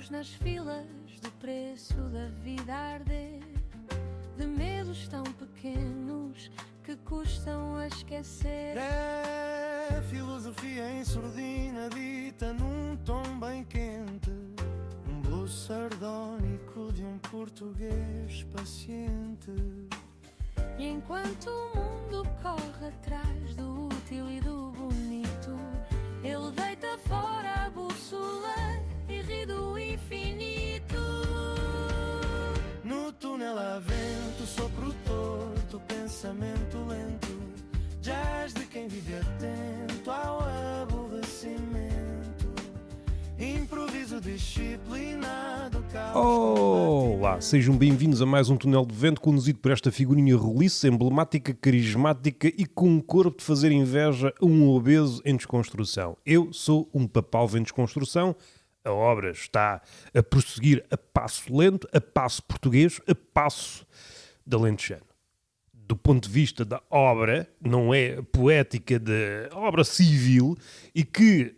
Estamos nas filas do preço da vida a arder, de medos tão pequenos que custam a esquecer. É filosofia em surdina dita num tom bem quente, um blues sardónico de um português paciente. E enquanto o mundo corre atrás do útil e do bonito, ele deita fora a bússola e ri do infinito. No túnel há vento, sopro torto, pensamento lento, jazz de quem vive atento ao aborrecimento, improviso disciplinado. Olá, sejam bem-vindos a mais um Túnel de Vento conduzido por esta figurinha roliça, emblemática, carismática e com um corpo de fazer inveja a um obeso em desconstrução. Eu sou um papau em desconstrução. A obra está a prosseguir a passo lento, a passo português, a passo de alentejano. Do ponto de vista da obra, não é poética da obra civil e que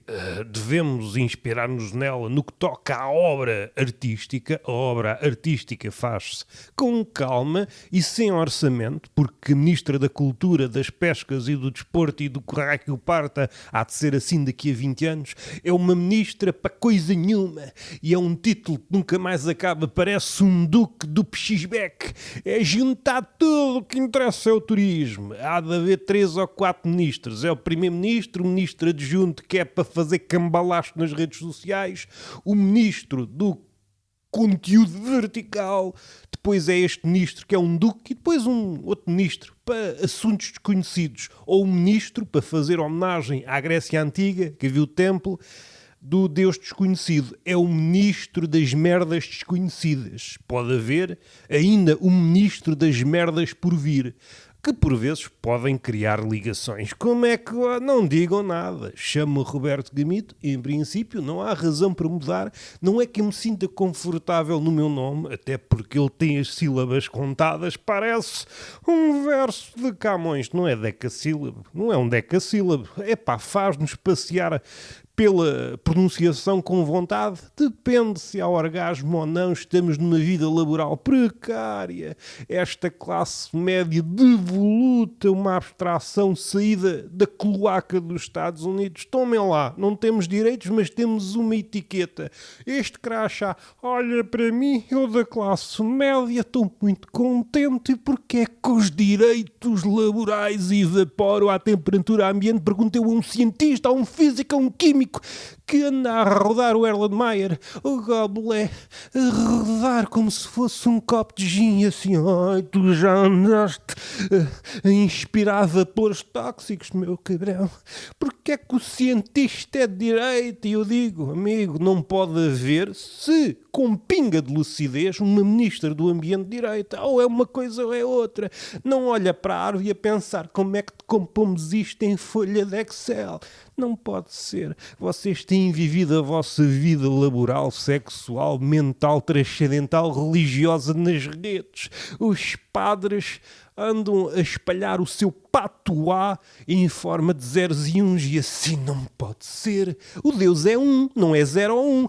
devemos inspirar-nos nela no que toca à obra artística. A obra artística faz-se com calma e sem orçamento, porque a Ministra da Cultura, das Pescas e do Desporto e do Correio que o parta há de ser assim daqui a 20 anos, é uma ministra para coisa nenhuma e é um título que nunca mais acaba, parece um duque do Pechisbeck. É juntar tudo o que interessa é o turismo. Há de haver 3 ou 4 ministros. É o primeiro-ministro, o ministro adjunto que é para fazer cambalacho nas redes sociais, o ministro do conteúdo vertical, depois é este ministro que é um duque e depois um outro ministro para assuntos desconhecidos, ou um ministro para fazer homenagem à Grécia Antiga, que havia o templo do Deus desconhecido. É o ministro das merdas desconhecidas. Pode haver ainda um ministro das merdas por vir, que por vezes podem criar ligações. Como é que não digam nada? Chamo Roberto Gamito, em princípio não há razão para mudar, não é que eu me sinta confortável no meu nome, até porque ele tem as sílabas contadas, parece um verso de Camões, não é decassílabo, não é um decassílabo, faz-nos passear pela pronunciação com vontade, depende se há orgasmo ou não, estamos numa vida laboral precária, esta classe média devoluta, uma abstração saída da cloaca dos Estados Unidos. Tomem lá, não temos direitos, mas temos uma etiqueta. Este crachá, olha para mim, eu da classe média estou muito contente porque é que os direitos laborais evaporam à temperatura ambiente. Perguntei a um cientista, a um físico, a um químico que anda a rodar o Erlenmeyer, o Goblet, a rodar como se fosse um copo de gin, assim, ai, tu já andaste a inspirar vapores tóxicos, meu cabrão. Porque é que o cientista é de direito? E eu digo, amigo, não pode haver, se com pinga de lucidez, uma ministra do ambiente de direito, ou é uma coisa ou é outra. Não olha para a árvore a pensar como é que compomos isto em folha de Excel. Não pode ser. Vocês têm vivido a vossa vida laboral, sexual, mental, transcendental, religiosa nas redes. Os padres andam a espalhar o seu patuá em forma de zeros e uns e assim não pode ser. O Deus é um, não é 0 ou 1.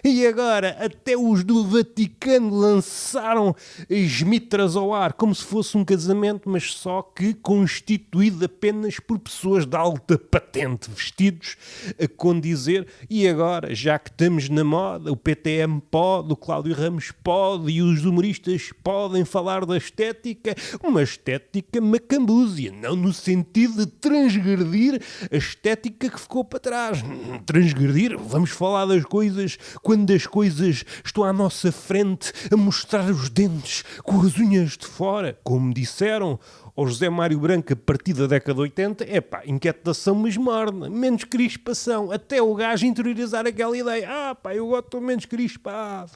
E agora até os do Vaticano lançaram as mitras ao ar como se fosse um casamento, mas só que constituído apenas por pessoas de alta patente, vestidos a condizer. E agora, já que estamos na moda, o PTM pode, o Cláudio Ramos pode e os humoristas podem falar da estética, uma estética macambúzia, não no sentido de transgredir a estética que ficou para trás. Transgredir, vamos falar das coisas quando as coisas estão à nossa frente a mostrar os dentes com as unhas de fora, como disseram ao José Mário Branco a partir da década de 80, inquietação mas morna, menos crispação, até o gajo interiorizar aquela ideia, eu gosto, estou menos crispado,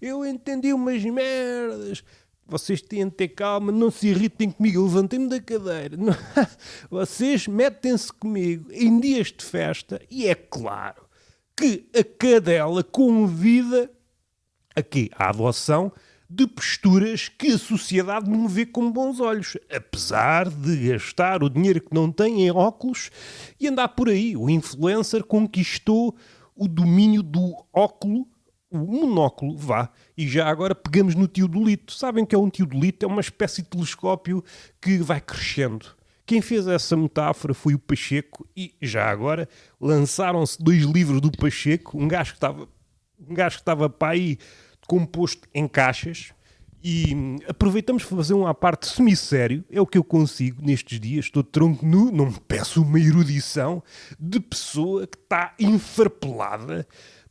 eu entendi umas merdas. Vocês têm de ter calma, não se irritem comigo, eu levantei-me da cadeira. Não. Vocês metem-se comigo em dias de festa e é claro que a cadela convida aqui à adoção de posturas que a sociedade não vê com bons olhos, apesar de gastar o dinheiro que não tem em óculos e andar por aí. O influencer conquistou o domínio do óculo o monóculo, vá, e já agora pegamos no teodolito. Sabem o que é um teodolito? É uma espécie de telescópio que vai crescendo. Quem fez essa metáfora foi o Pacheco e, já agora, lançaram-se 2 livros do Pacheco, um gajo que estava para aí composto em caixas, e aproveitamos para fazer um à parte semi-sério, é o que eu consigo nestes dias, estou de tronco nu, não me peço uma erudição de pessoa que está enfarpelada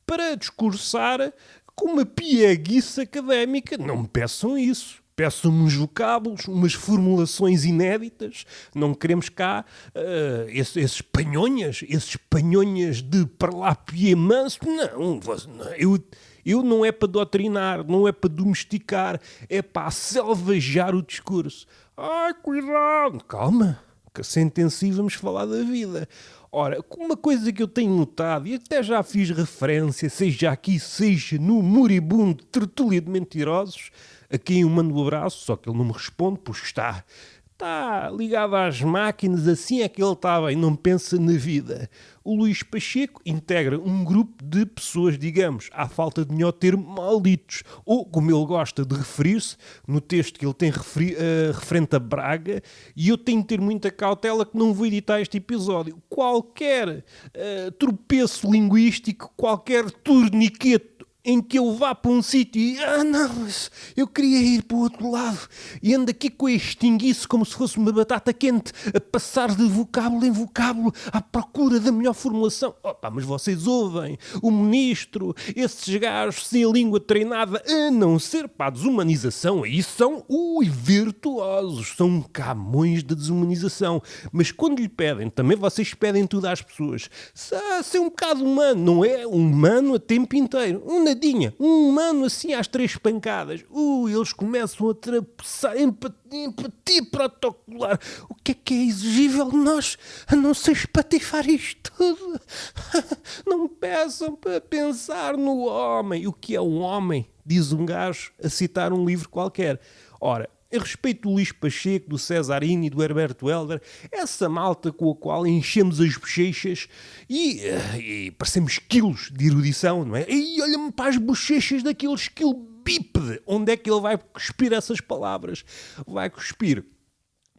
para discursar com uma pieguice académica. Não me peçam isso. Peçam-me uns vocábulos, umas formulações inéditas. Não queremos cá esses panhonhas de parlapie manso. Não, eu não é para doutrinar, não é para domesticar, é para selvagear o discurso. Ai, cuidado! Calma, que sentencio vamos falar da vida. Ora, uma coisa que eu tenho notado, e até já fiz referência, seja aqui, seja no moribundo tertúlia de mentirosos, a quem eu mando um abraço, só que ele não me responde, porque está ligado às máquinas, assim é que ele está bem, não pensa na vida. O Luís Pacheco integra um grupo de pessoas, digamos, à falta de melhor termo, malditos, ou como ele gosta de referir-se, no texto que ele tem referente a Braga, e eu tenho de ter muita cautela que não vou editar este episódio. Qualquer tropeço linguístico, qualquer torniquete em que eu vá para um sítio e não, mas eu queria ir para o outro lado e ando aqui com a extinguice como se fosse uma batata quente a passar de vocábulo em vocábulo à procura da melhor formulação. Opa, mas vocês ouvem o ministro, esses gajos sem a língua treinada, a não ser para a desumanização, aí são virtuosos, são camões da desumanização, mas quando lhe pedem, também vocês pedem tudo às pessoas, ser um bocado humano, não é? Humano a tempo inteiro, um humano assim às 3 pancadas. Eles começam a trapeçar empatia protocolar. O que é exigível de nós a não ser espatifar isto tudo? Não me peçam para pensar no homem. O que é um homem? Diz um gajo a citar um livro qualquer. Ora, a respeito do Luís Pacheco, do Cesarini e do Herberto Helder, essa malta com a qual enchemos as bochechas e parecemos quilos de erudição, não é? E olha-me para as bochechas daquele esquilo bípede. Onde é que ele vai cuspir essas palavras? Vai cuspir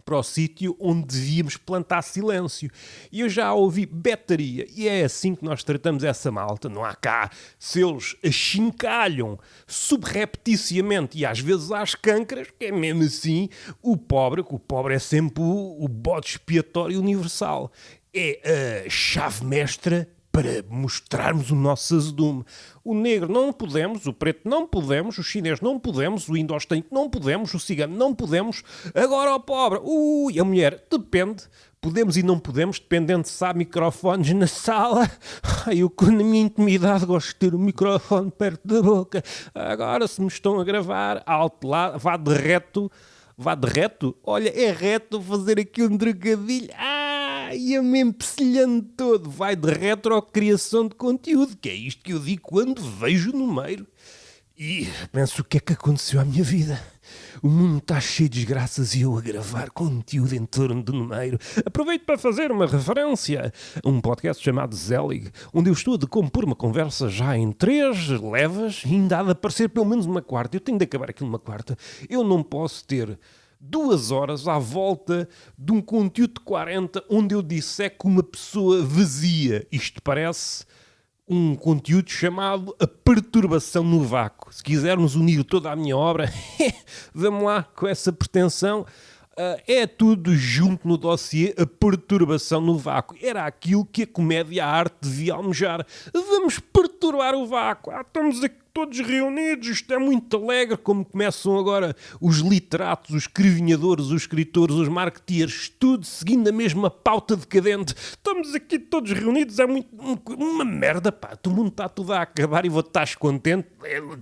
para o sítio onde devíamos plantar silêncio. E eu já ouvi betaria, e é assim que nós tratamos essa malta. Não há cá, se eles achincalham subrepticiamente e às vezes às câncaras, que é mesmo assim, o pobre é sempre o bode expiatório universal. É a chave mestra para mostrarmos o nosso azedume. O negro não podemos, o preto não podemos, o chinês não podemos, o indostânico não podemos, o cigano não podemos. Agora o pobre, a mulher, depende. Podemos e não podemos, dependendo se há microfones na sala. Eu, na minha intimidade, gosto de ter o microfone perto da boca. Agora, se me estão a gravar, alto lá, vá de reto. Olha, é reto fazer aqui um trocadilho. Ia-me empecilhando todo. Vai de retrocriação de conteúdo, que é isto que eu digo quando vejo o número. E penso, o que é que aconteceu à minha vida? O mundo está cheio de desgraças e eu a gravar conteúdo em torno do número. Aproveito para fazer uma referência a um podcast chamado Zelig, onde eu estou a decompor uma conversa já em 3 levas e ainda há de aparecer pelo menos uma quarta. Eu tenho de acabar aquilo numa quarta. Eu não posso ter 2 horas à volta de um conteúdo de 40 onde eu disseco uma pessoa vazia. Isto parece um conteúdo chamado A Perturbação no Vácuo. Se quisermos unir toda a minha obra, vamos lá com essa pretensão. É tudo junto no dossiê A Perturbação no Vácuo. Era aquilo que a comédia à arte devia almejar. Vamos perturbar o vácuo. Estamos aqui todos reunidos, isto é muito alegre, como começam agora os literatos, os escrevinhadores, os escritores, os marketeers, tudo seguindo a mesma pauta decadente. Estamos aqui todos reunidos, é muito uma merda, pá, o mundo está tudo a acabar e vou estar descontente.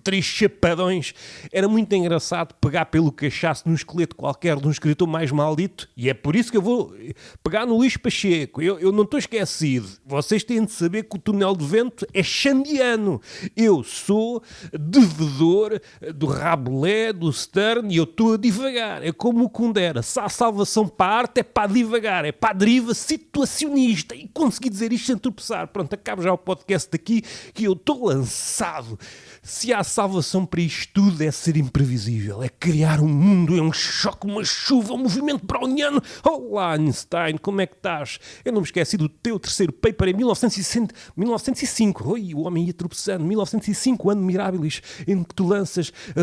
3 chapadões. Era muito engraçado pegar pelo cachaço num esqueleto qualquer de um escritor mais maldito, e é por isso que eu vou pegar no Luís Pacheco. Eu não estou esquecido. Vocês têm de saber que o túnel de vento é xandiano. Eu sou devedor do Rabelais, do Stern, e eu estou a divagar. É como o Kundera. Se há salvação para a arte, é para divagar, é para a deriva situacionista. E consegui dizer isto sem tropeçar. Pronto, acabo já o podcast daqui, que eu estou lançado. Se há salvação para isto tudo é ser imprevisível, é criar um mundo, é um choque, uma chuva, um movimento browniano. Olá, Einstein, como é que estás? Eu não me esqueci do teu terceiro paper em 1905. Oi, o homem ia tropeçando. 1905, ano mirabilis, em que tu lanças a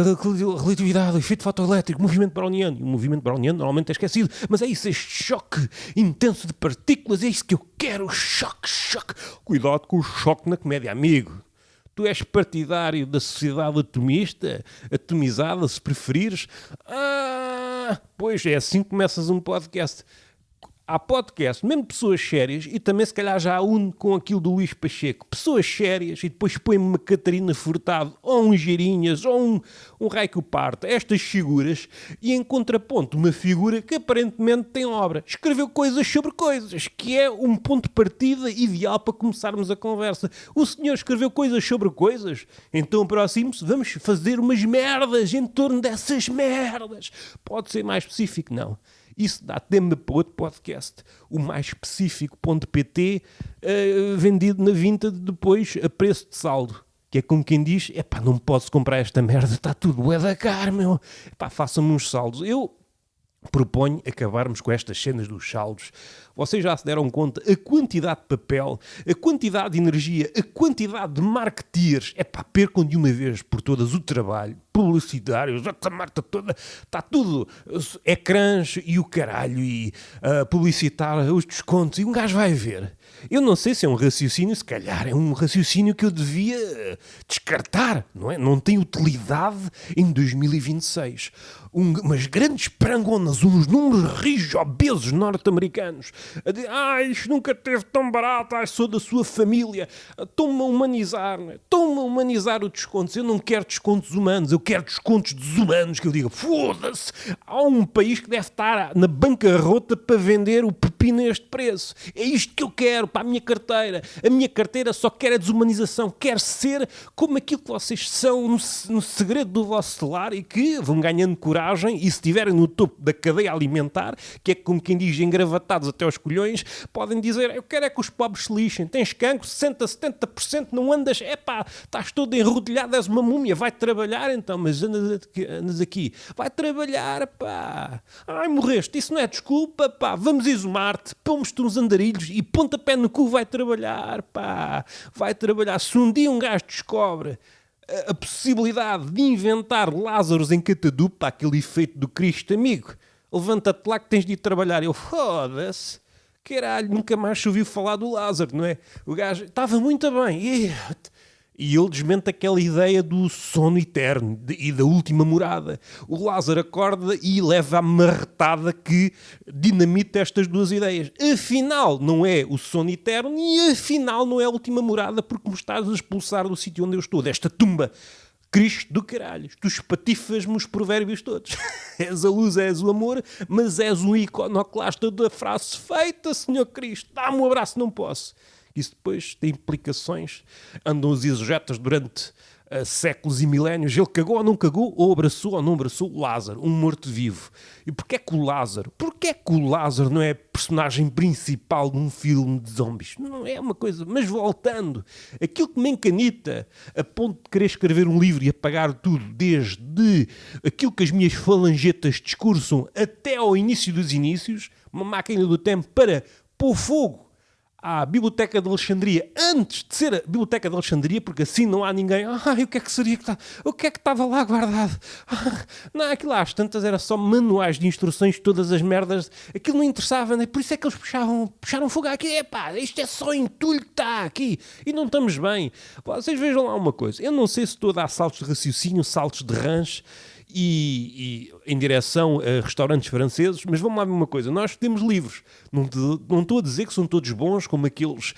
relatividade, o efeito fotoelétrico, movimento browniano. E o movimento browniano normalmente é esquecido, mas é isso, este choque intenso de partículas, é isso que eu quero, choque. Cuidado com o choque na comédia, amigo. Tu és partidário da sociedade atomista, atomizada, se preferires. Pois é, assim que começas um podcast. Há podcast, mesmo pessoas sérias, e também se calhar já há um com aquilo do Luís Pacheco. Pessoas sérias, e depois põe-me uma Catarina Furtado, ou um Girinhas, ou um Raio que o parta. Estas figuras, e em contraponto, uma figura que aparentemente tem obra. Escreveu coisas sobre coisas, que é um ponto de partida ideal para começarmos a conversa. O senhor escreveu coisas sobre coisas, então aproxime-se, vamos fazer umas merdas em torno dessas merdas. Pode ser mais específico? Não. Isso dá tema para outro podcast, o mais específico.pt, vendido na Vinted depois a preço de saldo. Que é como quem diz, não posso comprar esta merda, está tudo bué da caro, meu. Façam-me uns saldos. Eu proponho acabarmos com estas cenas dos saldos. Vocês já se deram conta a quantidade de papel, a quantidade de energia, a quantidade de marketeers. Percam de uma vez por todas o trabalho, publicitários, a marca toda, está tudo, ecrãs e o caralho, e publicitar os descontos, e um gajo vai ver. Eu não sei se é um raciocínio, se calhar é um raciocínio que eu devia descartar, não é? Não tem utilidade em 2026. Umas grandes prangonas, uns números rijos, obesos norte-americanos, a dizer, isto nunca teve tão barato, sou da sua família, estão-me a humanizar, não é? Estão-me a humanizar os descontos. Eu não quero descontos humanos, eu quero descontos desumanos, que eu diga, foda-se, há um país que deve estar na bancarrota para vender o pepino a este preço. É isto que eu quero para a minha carteira. A minha carteira só quer a desumanização, quer ser como aquilo que vocês são no segredo do vosso celular, e que vão ganhando coragem, e se estiverem no topo da cadeia alimentar, que é como quem diz, engravatados até aos colhões, podem dizer, eu quero é que os pobres se lixem, tens cancro, 60%, 70%, não andas, estás todo enrodilhado, és uma múmia, vai trabalhar então, mas andas aqui, vai trabalhar, morreste, isso não é desculpa, vamos exumar-te, pomos-te uns andarilhos e pontapé no cu, vai trabalhar, vai trabalhar. Se um dia um gajo descobre a possibilidade de inventar Lázaros em catadupa, aquele efeito do Cristo, amigo, levanta-te lá que tens de ir trabalhar. Eu, foda-se, caralho, nunca mais ouviu falar do Lázaro, não é? O gajo estava muito bem. E ele desmente aquela ideia do sono eterno e da última morada. O Lázaro acorda e leva a marretada que dinamita estas duas ideias. Afinal, não é o sono eterno, e afinal não é a última morada, porque me estás a expulsar do sítio onde eu estou, desta tumba. Cristo do caralho, tu espatifas-me os provérbios todos. És a luz, és o amor, mas és um iconoclasta da frase feita, Senhor Cristo. Dá-me um abraço, não posso. Isso depois tem implicações. Andam os exegetas durante séculos e milénios. Ele cagou ou não cagou, ou abraçou ou não abraçou o Lázaro, um morto-vivo. E porquê que o Lázaro? Porquê que o Lázaro não é personagem principal de um filme de zombies? Não é uma coisa... Mas voltando, aquilo que me encanita a ponto de querer escrever um livro e apagar tudo, desde aquilo que as minhas falangetas discursam até ao início dos inícios, uma máquina do tempo para pôr fogo à Biblioteca de Alexandria, antes de ser a Biblioteca de Alexandria, porque assim não há ninguém. O que é que seria que está? O que é que estava lá guardado? Não, aquilo às tantas era só manuais de instruções, todas as merdas. Aquilo não interessava, né? Por isso é que eles puxaram fogo aqui. Isto é só entulho que está aqui. E não estamos bem. Vocês vejam lá uma coisa. Eu não sei se estou a dar saltos de raciocínio, saltos de rancho, e em direção a restaurantes franceses, mas vamos lá ver uma coisa, nós temos livros, não estou a dizer que são todos bons, como aqueles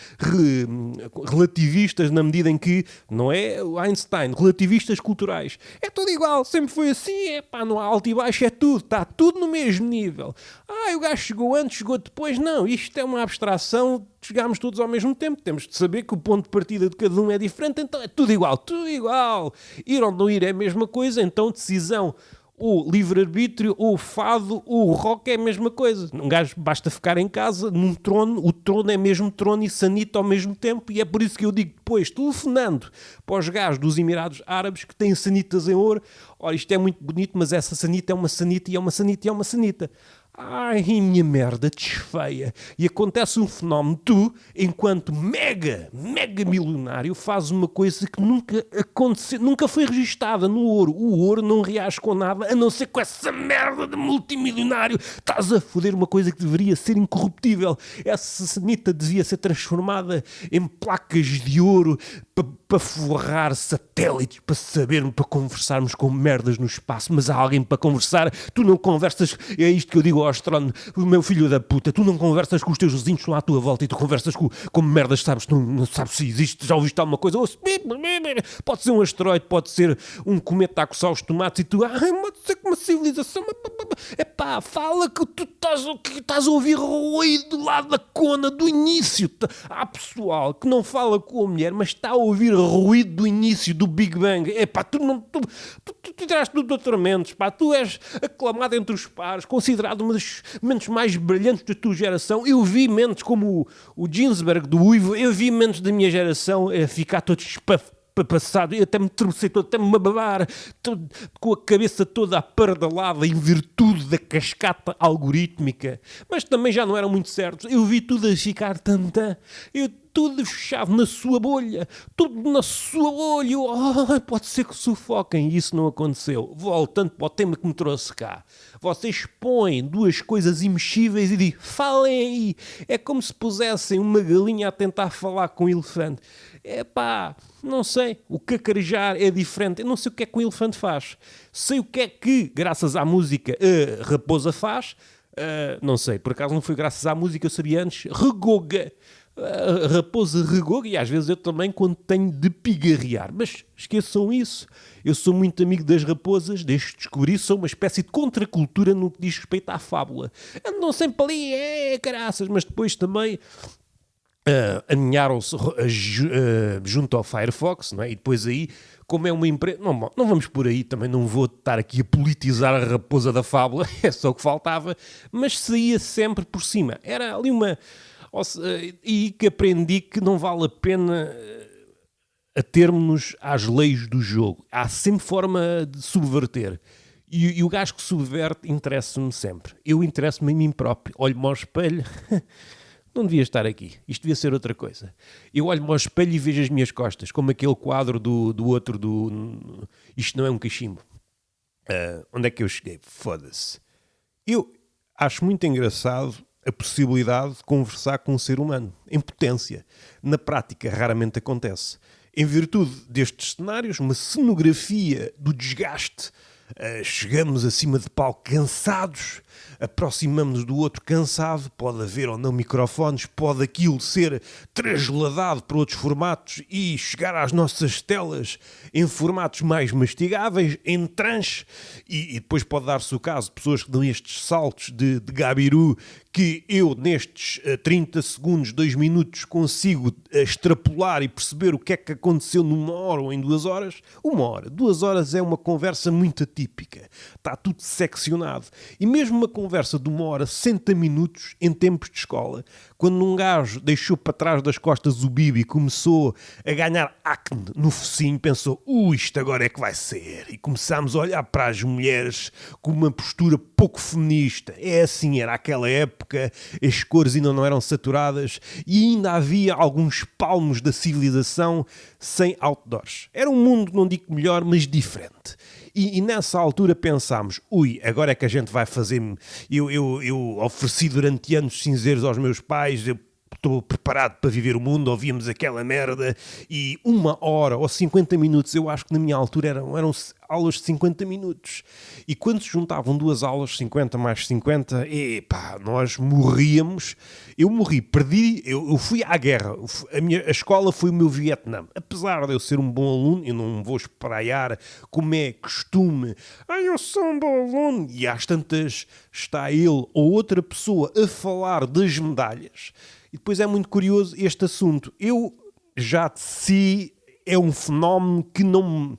relativistas, na medida em que não é o Einstein, relativistas culturais, é tudo igual, sempre foi assim, não há alto e baixo, é tudo, está tudo no mesmo nível. O gajo chegou antes, chegou depois, não, isto é uma abstração, chegámos todos ao mesmo tempo, temos de saber que o ponto de partida de cada um é diferente, então é tudo igual, ir ou não ir é a mesma coisa, então decisão ou livre-arbítrio, ou fado, ou rock é a mesma coisa. Um gajo basta ficar em casa, num trono, o trono é mesmo trono e sanita ao mesmo tempo, e é por isso que eu digo depois, telefonando para os gajos dos Emirados Árabes que têm sanitas em ouro, olha, isto é muito bonito, mas essa sanita é uma sanita e é uma sanita e é uma sanita. Ai, minha merda, desfeia. E acontece um fenómeno. Tu, enquanto mega milionário, fazes uma coisa que nunca aconteceu, nunca foi registada no ouro. O ouro não reage com nada, a não ser com essa merda de multimilionário. Estás a foder uma coisa que deveria ser incorruptível. Essa sanita devia ser transformada em placas de ouro para forrar satélites, para conversarmos com merdas no espaço. Mas há alguém para conversar. Tu não conversas, é isto que eu digo ao astrónomo, o meu filho da puta, tu não conversas com os teus vizinhos que estão à tua volta e tu conversas com merdas, sabes, tu não sabes se existe, já ouviste alguma coisa, pode ser um asteroide, pode ser um cometa a coçar os tomates e tu, pode ser uma civilização, epá, fala que tu estás a ouvir ruído lá da cona do início. Há pessoal que não fala com a mulher, mas está a ouvir ruído do início do Big Bang. Epá, tu tiraste do doutoramentos, pá, tu és aclamado entre os pares, considerado uma das mentes mais brilhantes da tua geração. Eu vi mentes como o Ginsberg do Uivo, eu vi mentes da minha geração a ficar todos passado, eu até me trouxe todo, até me babar, todo, com a cabeça toda apardalada em virtude da cascata algorítmica, mas também já não eram muito certos. Eu vi tudo a ficar tudo fechado na sua bolha, tudo na sua bolha. Pode ser que sufoquem, e isso não aconteceu. Voltando para o tema que me trouxe cá, vocês põem duas coisas imexíveis e dizem, falem aí. É como se pusessem uma galinha a tentar falar com um elefante. Epá, não sei, o cacarejar é diferente. Eu não sei o que é que um elefante faz. Sei o que é que, graças à música, a raposa faz. Não sei, por acaso não foi graças à música, eu sabia antes. Regoga. A raposa regoga, e às vezes eu também quando tenho de pigarrear. Mas esqueçam isso. Eu sou muito amigo das raposas, desde que descobri, sou uma espécie de contracultura no que diz respeito à fábula. Andam sempre ali, caraças, mas depois também aninharam-se junto ao Firefox, não é? E depois aí, como é uma empresa... Não vamos por aí, também não vou estar aqui a politizar a raposa da fábula, é só o que faltava, mas saía sempre por cima. Era ali uma... E que aprendi que não vale a pena atermos-nos às leis do jogo. Há sempre forma de subverter. E o gajo que subverte interessa-me sempre. Eu interesso-me em mim próprio. Olho-me ao espelho... Não devia estar aqui. Isto devia ser outra coisa. Eu olho-me ao espelho e vejo as minhas costas, como aquele quadro do outro do... Isto não é um cachimbo. Onde é que eu cheguei? Foda-se. Eu acho muito engraçado a possibilidade de conversar com um ser humano, em potência. Na prática, raramente acontece. Em virtude destes cenários, uma cenografia do desgaste, chegamos acima de palco cansados, aproximamos-nos do outro cansado, pode haver ou não microfones, pode aquilo ser trasladado para outros formatos e chegar às nossas telas em formatos mais mastigáveis, em tranche, e depois pode dar-se o caso de pessoas que dão estes saltos de gabiru que eu nestes 30 segundos, 2 minutos consigo extrapolar e perceber o que é que aconteceu numa hora ou em 2 horas. 1 hora, 2 horas é uma conversa muito atípica, está tudo seccionado. E mesmo uma conversa de 1 hora, 60 minutos em tempos de escola, quando um gajo deixou para trás das costas o bibi e começou a ganhar acne no focinho, pensou, isto agora é que vai ser. E começámos a olhar para as mulheres com uma postura pouco feminista. É assim, era aquela época, as cores ainda não eram saturadas e ainda havia alguns palmos da civilização sem outdoors. Era um mundo, não digo melhor, mas diferente. E nessa altura pensámos, agora é que a gente vai fazer... Eu ofereci durante anos cinzeiros aos meus pais, eu estou preparado para viver o mundo, ouvíamos aquela merda, e 1 hora ou 50 minutos, eu acho que na minha altura eram aulas de 50 minutos. E quando se juntavam 2 aulas, 50 mais 50, nós morríamos. Eu morri, perdi, eu fui à guerra. A escola foi o meu Vietnã. Apesar de eu ser um bom aluno, eu não vou espraiar como é costume. Eu sou um bom aluno. E às tantas está ele ou outra pessoa a falar das medalhas. E depois é muito curioso este assunto. Eu já de si é um fenómeno que não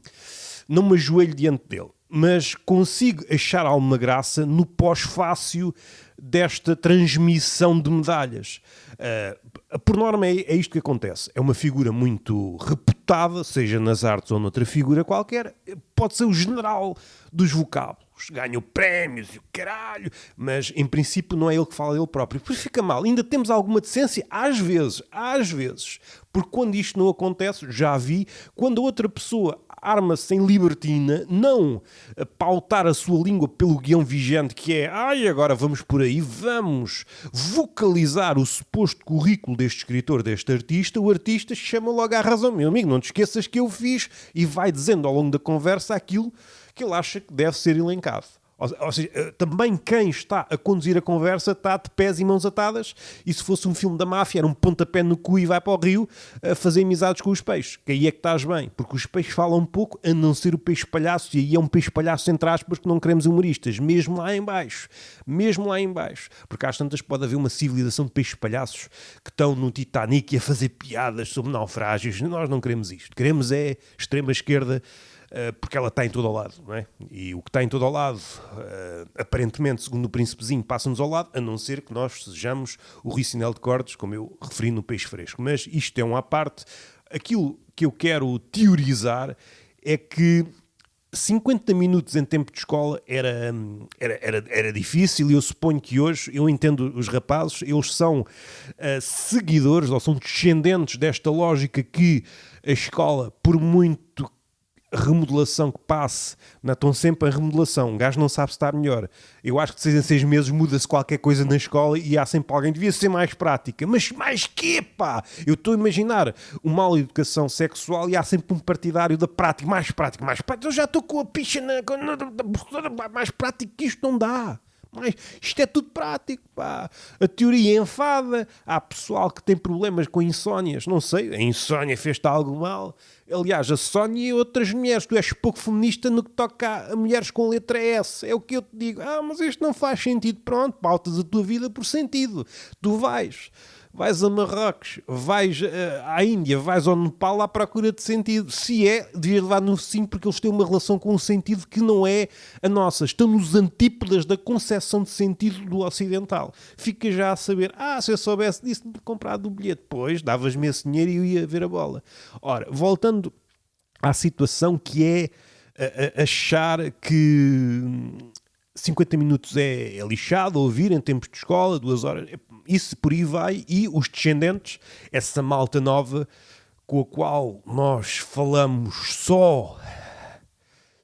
me ajoelho diante dele. mas consigo achar alguma graça no pós-fácil desta transmissão de medalhas. Por norma é isto que acontece. É uma figura muito reputada, seja nas artes ou noutra figura qualquer. Pode ser o general dos vocábulos. Ganha prémios e o caralho. Mas, em princípio, não é ele que fala dele próprio. Por isso fica mal. Ainda temos alguma decência? Às vezes. Porque quando isto não acontece, já vi, quando a outra pessoa arma-se em libertina, não pautar a sua língua pelo guião vigente, que é, agora vamos por aí, vamos vocalizar o suposto currículo deste escritor, deste artista, o artista chama logo à razão. Meu amigo, não te esqueças que eu fiz, e vai dizendo ao longo da conversa aquilo que ele acha que deve ser elencado. Ou seja, também quem está a conduzir a conversa está de pés e mãos atadas, e se fosse um filme da máfia era um pontapé no cu e vai para o rio a fazer amizades com os peixes, que aí é que estás bem, porque os peixes falam um pouco, a não ser o peixe palhaço, e aí é um peixe palhaço entre aspas que não queremos humoristas, mesmo lá em baixo, porque às tantas pode haver uma civilização de peixes palhaços que estão no Titanic a fazer piadas sobre naufrágios. Nós não queremos isto, queremos é extrema esquerda, porque ela está em todo ao lado, não é? E o que está em todo ao lado, aparentemente, segundo o príncipezinho, passa-nos ao lado, a não ser que nós sejamos o Ricinel de Cordes, como eu referi no Peixe Fresco. Mas isto é uma à parte. Aquilo que eu quero teorizar é que 50 minutos em tempo de escola era difícil, e eu suponho que hoje, eu entendo os rapazes, eles são seguidores, ou são descendentes desta lógica que a escola, por muito remodelação que passe, não estão sempre a remodelação, um gajo não sabe se está melhor. Eu acho que de 6 em 6 meses muda-se qualquer coisa na escola e há sempre alguém, devia ser mais prática, mas mais quê, pá? Eu estou a imaginar uma aula de educação sexual e há sempre um partidário da prática, mais prática, eu já estou com a picha mais prático que isto não dá. Mas isto é tudo prático, pá. A teoria enfada. Há pessoal que tem problemas com insónias. Não sei, a insónia fez-te algo mal. Aliás, a Sónia e outras mulheres. Tu és pouco feminista no que toca a mulheres com letra S. É o que eu te digo. Mas isto não faz sentido. Pronto, pautas a tua vida por sentido. Tu vais a Marrocos, vais à Índia, vais ao Nepal à procura de sentido. Se é, devias levar no sim, porque eles têm uma relação com um sentido que não é a nossa. Estão nos antípodas da concepção de sentido do ocidental. Fica já a saber, se eu soubesse disso, tinha comprado o bilhete. Pois, davas-me esse dinheiro e eu ia ver a bola. Ora, voltando à situação que é achar que 50 minutos é lixado a ouvir em tempos de escola, 2 horas... Isso por aí vai, e os descendentes, essa malta nova com a qual nós falamos só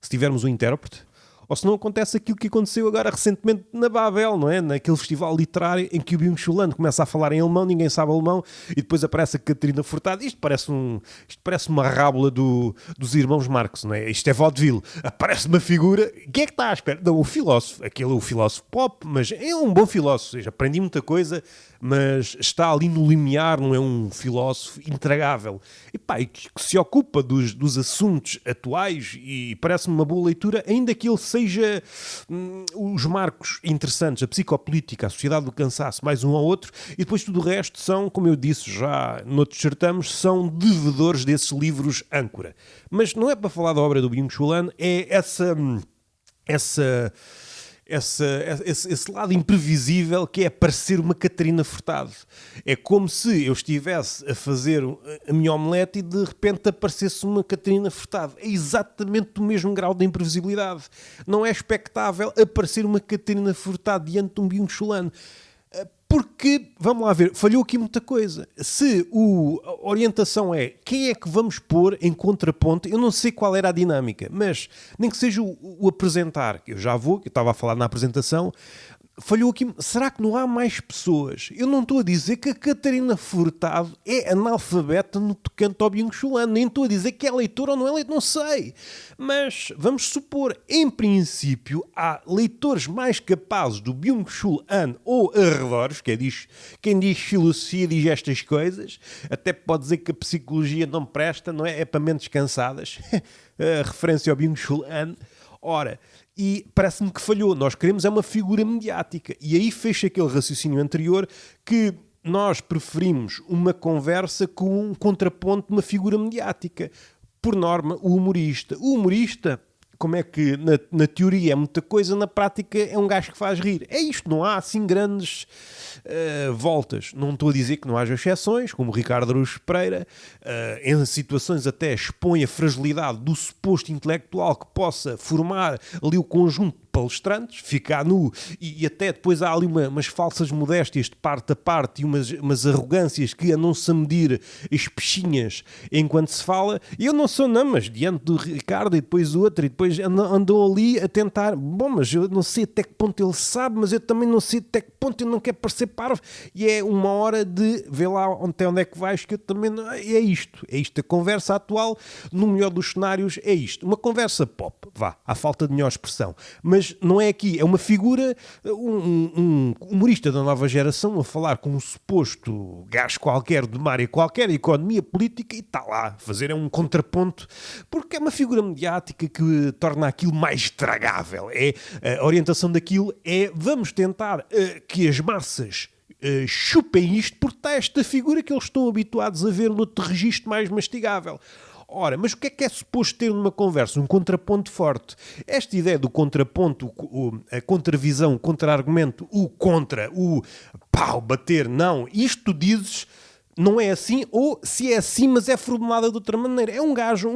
se tivermos um intérprete, ou se não acontece aquilo que aconteceu agora recentemente na Babel, não é? Naquele festival literário em que o Byung-Chul Han começa a falar em alemão, ninguém sabe alemão, e depois aparece a Catarina Furtado. Isto parece uma rábula dos irmãos Marx, não é? Isto é vaudeville. Aparece uma figura, quem é que está à espera? Não, o filósofo, aquele é o filósofo pop, mas é um bom filósofo, ou seja, aprendi muita coisa, mas está ali no limiar, não é um filósofo intragável. E que se ocupa dos assuntos atuais, e parece-me uma boa leitura, ainda que ele seja os marcos interessantes, a psicopolítica, a sociedade do cansaço, mais um ao outro, e depois tudo o resto são, como eu disse já noutros certames, são devedores desses livros âncora. Mas não é para falar da obra do Byung-Chul Han, é esse lado imprevisível que é parecer uma Catarina Furtado. É como se eu estivesse a fazer a minha omelete e de repente aparecesse uma Catarina Furtado. É exatamente do mesmo grau de imprevisibilidade. Não é expectável aparecer uma Catarina Furtado diante de um Byung-Chul Han. Porque, vamos lá ver, falhou aqui muita coisa. Se a orientação é quem é que vamos pôr em contraponto, eu não sei qual era a dinâmica, mas nem que seja o apresentar, que eu estava a falar na apresentação, falhou aqui. Será que não há mais pessoas? Eu não estou a dizer que a Catarina Furtado é analfabeta no tocante ao Byung-Chul Han, nem estou a dizer que é leitora ou não é leitora, não sei. Mas vamos supor, em princípio, há leitores mais capazes do Byung-Chul Han ou arredores, quem diz filosofia diz estas coisas, até pode dizer que a psicologia não presta, não é? É para mentes cansadas. A referência ao Byung-Chul Han. Ora, e parece-me que falhou. Nós queremos uma figura mediática. E aí fecha aquele raciocínio anterior que nós preferimos uma conversa com um contraponto de uma figura mediática. Por norma, o humorista como é que na teoria é muita coisa, na prática é um gajo que faz rir. É isto, não há assim grandes voltas. Não estou a dizer que não haja exceções, como o Ricardo Araújo Pereira, em situações até expõe a fragilidade do suposto intelectual que possa formar ali o conjunto de palestrantes, ficar nu, e até depois há ali umas falsas modéstias de parte a parte e umas arrogâncias que andam-se a medir as pechinhas enquanto se fala. E eu não sou não, mas diante do Ricardo e depois o outro, e depois andam ali a tentar, bom, mas eu não sei até que ponto ele sabe, mas eu também não sei até que ponto eu não quero parecer parvo, e é uma hora de ver lá até onde é que vais, que eu também não... É isto, a conversa atual, no melhor dos cenários, é isto, uma conversa pop, vá, à falta de melhor expressão, mas não é aqui, é uma figura, um humorista da nova geração a falar com um suposto gajo qualquer de uma área qualquer, economia política, e está lá a fazer um contraponto, porque é uma figura mediática que torna aquilo mais estragável. A orientação daquilo é, vamos tentar que as massas chupem isto, porque está esta figura que eles estão habituados a ver no outro registro mais mastigável. Ora, mas o que é suposto ter numa conversa? Um contraponto forte. Esta ideia do contraponto, a contravisão, o contra-argumento, o contra, o pau, bater, não. Isto tu dizes, não é assim, ou se é assim, mas é formulada de outra maneira. É um gajo,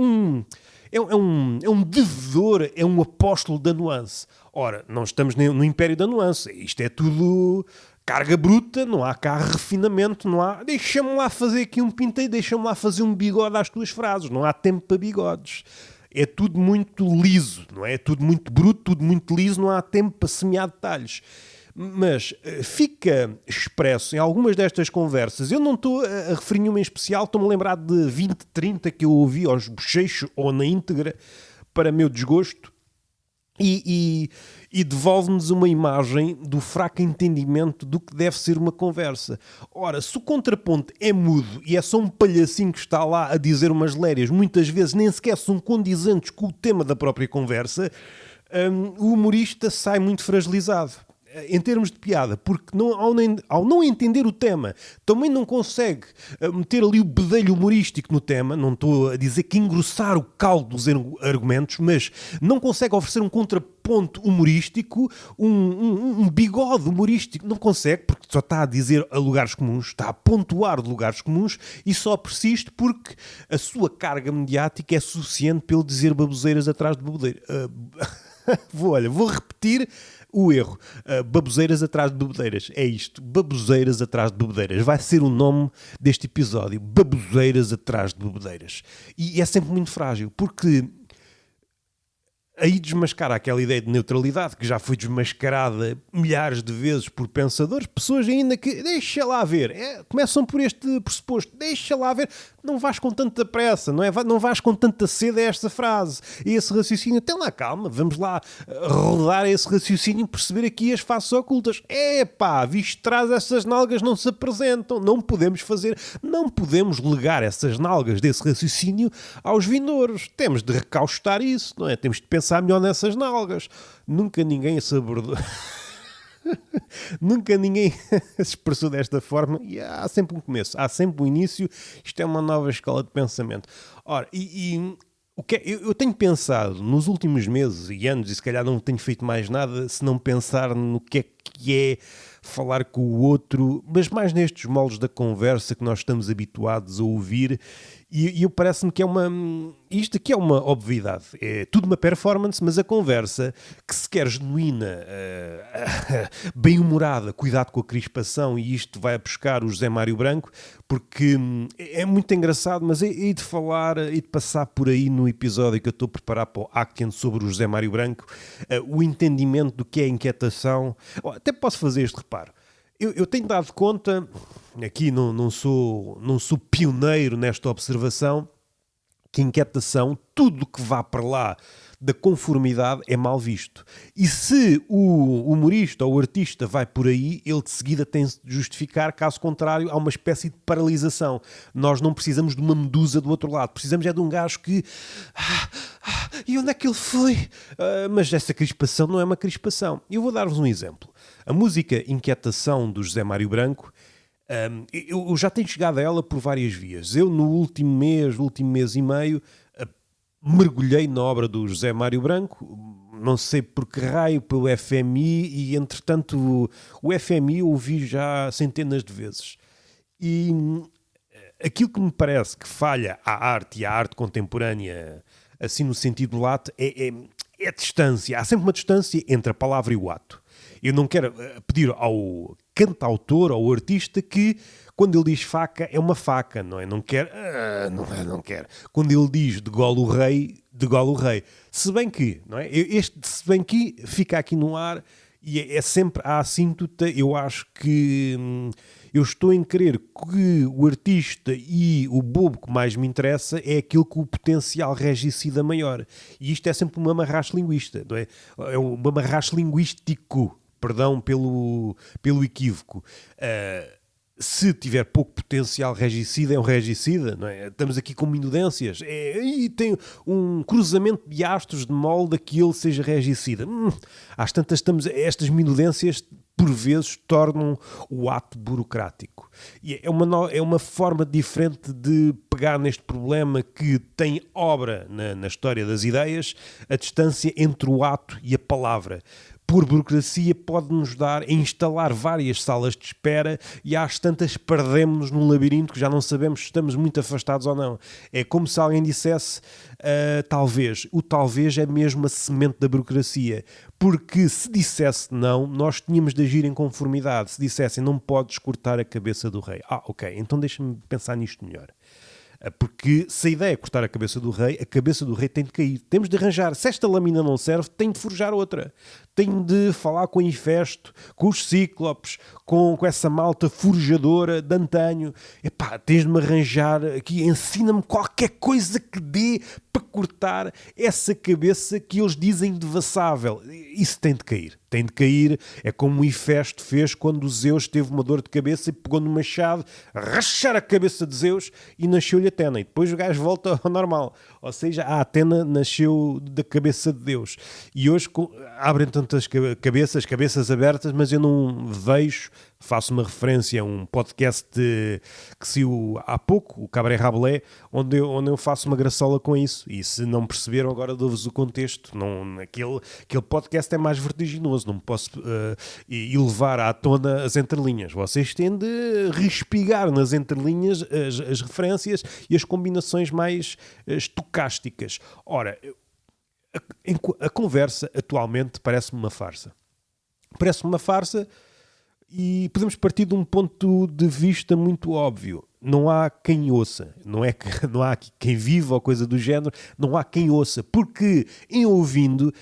é um devedor, é um apóstolo da nuance. Ora, não estamos no império da nuance. Isto é tudo... carga bruta, não há cá refinamento, não há... Deixa-me lá fazer aqui um pinteiro, deixa-me lá fazer um bigode às tuas frases. Não há tempo para bigodes. É tudo muito liso, não é? É tudo muito bruto, tudo muito liso, não há tempo para semear detalhes. Mas fica expresso em algumas destas conversas, eu não estou a referir nenhuma em especial, estou-me a lembrar de 20, 30 que eu ouvi aos bochechos ou na íntegra, para meu desgosto, e devolve-nos uma imagem do fraco entendimento do que deve ser uma conversa. Ora, se o contraponto é mudo e é só um palhacinho que está lá a dizer umas lérias, muitas vezes nem sequer são condizentes com o tema da própria conversa, o humorista sai muito fragilizado. Em termos de piada, porque ao não entender o tema, também não consegue meter ali o bedelho humorístico no tema, não estou a dizer que engrossar o caldo dos argumentos, mas não consegue oferecer um contraponto humorístico, um bigode humorístico, não consegue, porque só está a dizer a lugares comuns, está a pontuar de lugares comuns, e só persiste porque a sua carga mediática é suficiente para ele dizer baboseiras atrás de baboseiras. Vou repetir o erro. Baboseiras atrás de bebedeiras. É isto. Baboseiras atrás de bebedeiras. Vai ser o nome deste episódio. Baboseiras atrás de bebedeiras. E é sempre muito frágil, porque aí desmascara aquela ideia de neutralidade que já foi desmascarada milhares de vezes por pensadores, pessoas ainda que, deixa lá ver, começam por este pressuposto, deixa lá ver, não vais com tanta pressa, não vais com tanta sede a esta frase, e esse raciocínio, tem lá calma, vamos lá rodar esse raciocínio e perceber aqui as faces ocultas. Visto trás, essas nalgas não se apresentam, não podemos legar essas nalgas desse raciocínio aos vindouros, temos de recaustar isso, não é? Temos de pensar melhor nessas nalgas. Nunca ninguém se abordou. Nunca ninguém se expressou desta forma, e há sempre um começo, há sempre um início. Isto é uma nova escola de pensamento. Ora, o que eu tenho pensado nos últimos meses e anos, e se calhar não tenho feito mais nada se não pensar no que é falar com o outro, mas mais nestes moldes da conversa que nós estamos habituados a ouvir, e eu parece-me que isto aqui é uma obviedade, é tudo uma performance, mas a conversa que se quer genuína, bem-humorada, cuidado com a crispação, e isto vai a buscar o José Mário Branco, porque é muito engraçado, mas hei de falar, hei de passar por aí no episódio que eu estou a preparar para o Action sobre o José Mário Branco, o entendimento do que é inquietação. Até posso fazer este reparo. Eu tenho dado conta, aqui não sou pioneiro nesta observação, que inquietação, tudo que vá para lá da conformidade é mal visto. E se o humorista ou o artista vai por aí, ele de seguida tem-se de justificar, caso contrário, há uma espécie de paralisação. Nós não precisamos de uma medusa do outro lado, precisamos de um gajo que... e onde é que ele foi? Mas essa crispação não é uma crispação. Eu vou dar-vos um exemplo. A música Inquietação do José Mário Branco, eu já tenho chegado a ela por várias vias. Eu no último mês e meio, mergulhei na obra do José Mário Branco, não sei por que raio, pelo FMI, e entretanto o FMI eu ouvi já centenas de vezes. E aquilo que me parece que falha à arte e à arte contemporânea, assim no sentido lato, é a distância. Há sempre uma distância entre a palavra e o ato. Eu não quero pedir ao cantautor, ao artista, que quando ele diz faca, é uma faca, não é? Não quer. Não quer. Quando ele diz degola o rei, degola o rei. Se bem que, não é? Este se bem que fica aqui no ar e é sempre à assíntota. Eu acho que eu estou em crer que o artista e o bobo que mais me interessa é aquele com o potencial regicida maior. E isto é sempre um mamarracho linguista, não é? É um mamarracho linguístico, perdão pelo equívoco. Se tiver pouco potencial regicida, é um regicida, não é? Estamos aqui com minudências. E tem um cruzamento de astros de molde a que ele seja regicida. Às tantas, estas minudências, por vezes, tornam o ato burocrático. E é uma forma diferente de pegar neste problema que tem obra na história das ideias, a distância entre o ato e a palavra. Por burocracia pode-nos dar a instalar várias salas de espera e às tantas perdemos-nos num labirinto que já não sabemos se estamos muito afastados ou não. É como se alguém dissesse talvez. O talvez é mesmo a semente da burocracia. Porque se dissesse não, nós tínhamos de agir em conformidade. Se dissessem não podes cortar a cabeça do rei. Ok, então deixa-me pensar nisto melhor. Porque se a ideia é cortar a cabeça do rei tem de cair. Temos de arranjar. Se esta lâmina não serve, tem de forjar outra. Tem de falar com o Hefesto, com os Cíclopes, com essa malta forjadora de antanho. Epá, tens de me arranjar aqui, ensina-me qualquer coisa que dê para cortar essa cabeça que eles dizem devassável. Isso tem de cair. Tem de cair. É como o Hefesto fez quando Zeus teve uma dor de cabeça e pegou no machado, rachar a cabeça de Zeus e nasceu-lhe Atena. E depois o gajo volta ao normal. Ou seja, a Atena nasceu da cabeça de Deus. E hoje abrem tantas cabeças abertas, mas eu não vejo. Faço uma referência a um podcast que saiu há pouco, o Cabaret Rabelais, onde eu faço uma graçola com isso. E se não perceberam, agora dou-vos o contexto. Aquele podcast é mais vertiginoso, não posso elevar à tona as entrelinhas. Vocês têm de respigar nas entrelinhas as referências e as combinações mais estocásticas. Ora, a conversa atualmente parece-me uma farsa. Parece-me uma farsa. E podemos partir de um ponto de vista muito óbvio. Não há quem ouça. Não há quem viva ou coisa do género. Não há quem ouça. Porque, em ouvindo,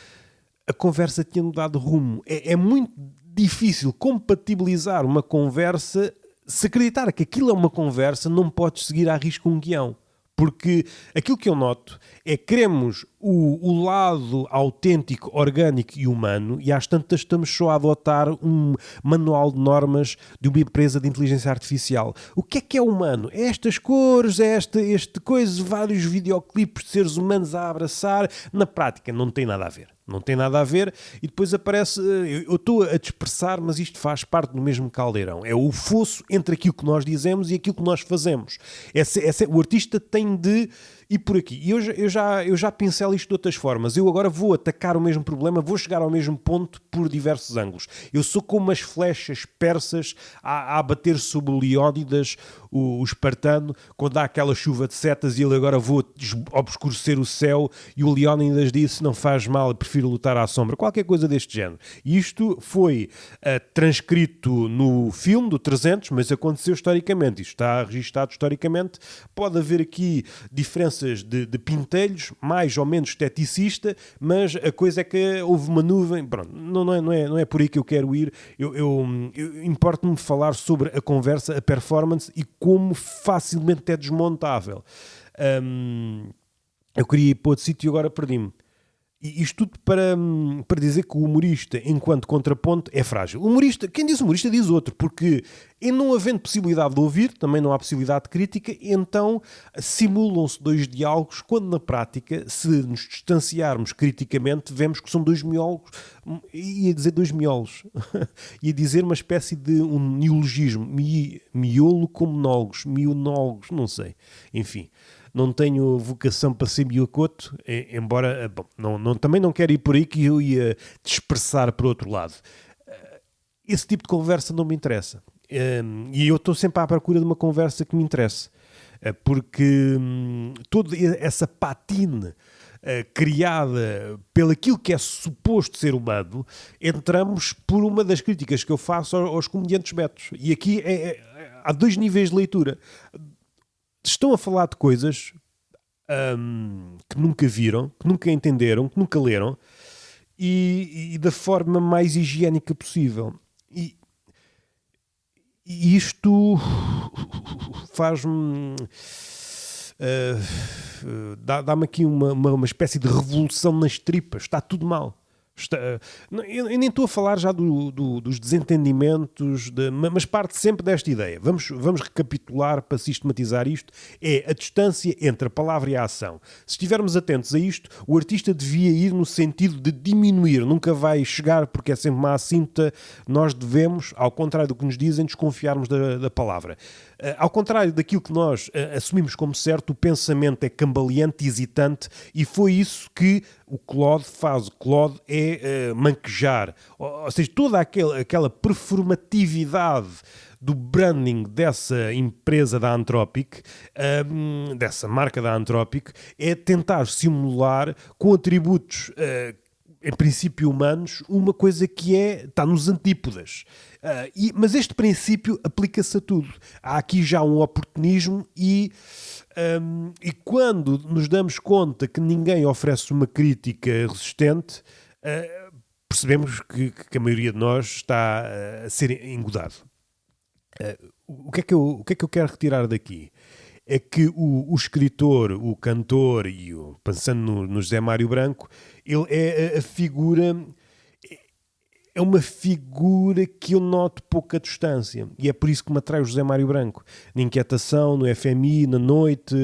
a conversa tinha mudado rumo. É muito difícil compatibilizar uma conversa. Se acreditar que aquilo é uma conversa, não podes seguir à risca um guião. Porque aquilo que eu noto é que queremos o lado autêntico, orgânico e humano e às tantas estamos só a adotar um manual de normas de uma empresa de inteligência artificial. O que é humano? É estas cores, é este coisa, vários videoclipes de seres humanos a abraçar. Na prática não tem nada a ver. Não tem nada a ver e depois aparece, eu estou a dispersar, mas isto faz parte do mesmo caldeirão. É o fosso entre aquilo que nós dizemos e aquilo que nós fazemos. O artista tem de ir por aqui. E eu já pincelo isto de outras formas. Eu agora vou atacar o mesmo problema, vou chegar ao mesmo ponto por diversos ângulos. Eu sou como as flechas persas a bater sobre o Leónidas, o espartano, quando há aquela chuva de setas e ele agora vou obscurecer o céu e o Leónidas disse não faz mal, eu prefiro lutar à sombra. Qualquer coisa deste género. E isto foi transcrito no filme do 300, mas aconteceu historicamente. Isto está registado historicamente. Pode haver aqui diferenças de pintelhos, mais ou menos esteticista, mas a coisa é que houve uma nuvem. Pronto, não é por aí que eu quero ir. Importa-me falar sobre a conversa, a performance e como facilmente é desmontável. Eu queria ir para outro sítio e agora perdi-me. E isto tudo para dizer que o humorista, enquanto contraponto, é frágil. O humorista, quem diz humorista diz outro, porque em não havendo possibilidade de ouvir, também não há possibilidade de crítica, então simulam-se dois diálogos, quando na prática, se nos distanciarmos criticamente, vemos que são dois miólogos, ia dizer dois miolos, ia dizer uma espécie de um neologismo, miolo com monólogos, mionólogos, não sei, enfim. não tenho vocação para ser miucoto, embora, bom, também não quero ir por aí que eu ia dispersar para o outro lado. Esse tipo de conversa não me interessa. E eu estou sempre à procura de uma conversa que me interesse. Porque toda essa patina criada pelaquilo que é suposto ser humano, entramos por uma das críticas que eu faço aos comediantes betos. E aqui há dois níveis de leitura. Estão a falar de coisas que nunca viram, que nunca entenderam, que nunca leram, e da forma mais higiênica possível. E isto faz-me... dá-me aqui uma espécie de revolução nas tripas. Está tudo mal. Eu nem estou a falar já dos desentendimentos, mas parte sempre desta ideia. Vamos recapitular para sistematizar isto. É a distância entre a palavra e a ação. Se estivermos atentos a isto, o artista devia ir no sentido de diminuir. Nunca vai chegar porque é sempre uma assinta. Nós devemos, ao contrário do que nos dizem, desconfiarmos da palavra. Ao contrário daquilo que nós assumimos como certo, o pensamento é cambaleante, hesitante, e foi isso que o Claude faz. O Claude é manquejar. Ou seja, toda aquela performatividade do branding dessa empresa da Anthropic, dessa marca da Anthropic, é tentar simular com atributos em princípio humanos, uma coisa que está nos antípodas. Mas este princípio aplica-se a tudo. Há aqui já um oportunismo e quando nos damos conta que ninguém oferece uma crítica resistente, percebemos que a maioria de nós está a ser engodado. O que é que eu quero retirar daqui? É que o escritor, o cantor, pensando no José Mário Branco, ele é a figura... É uma figura que eu noto pouca distância. E é por isso que me atrai o José Mário Branco. Na Inquietação, no FMI, na Noite...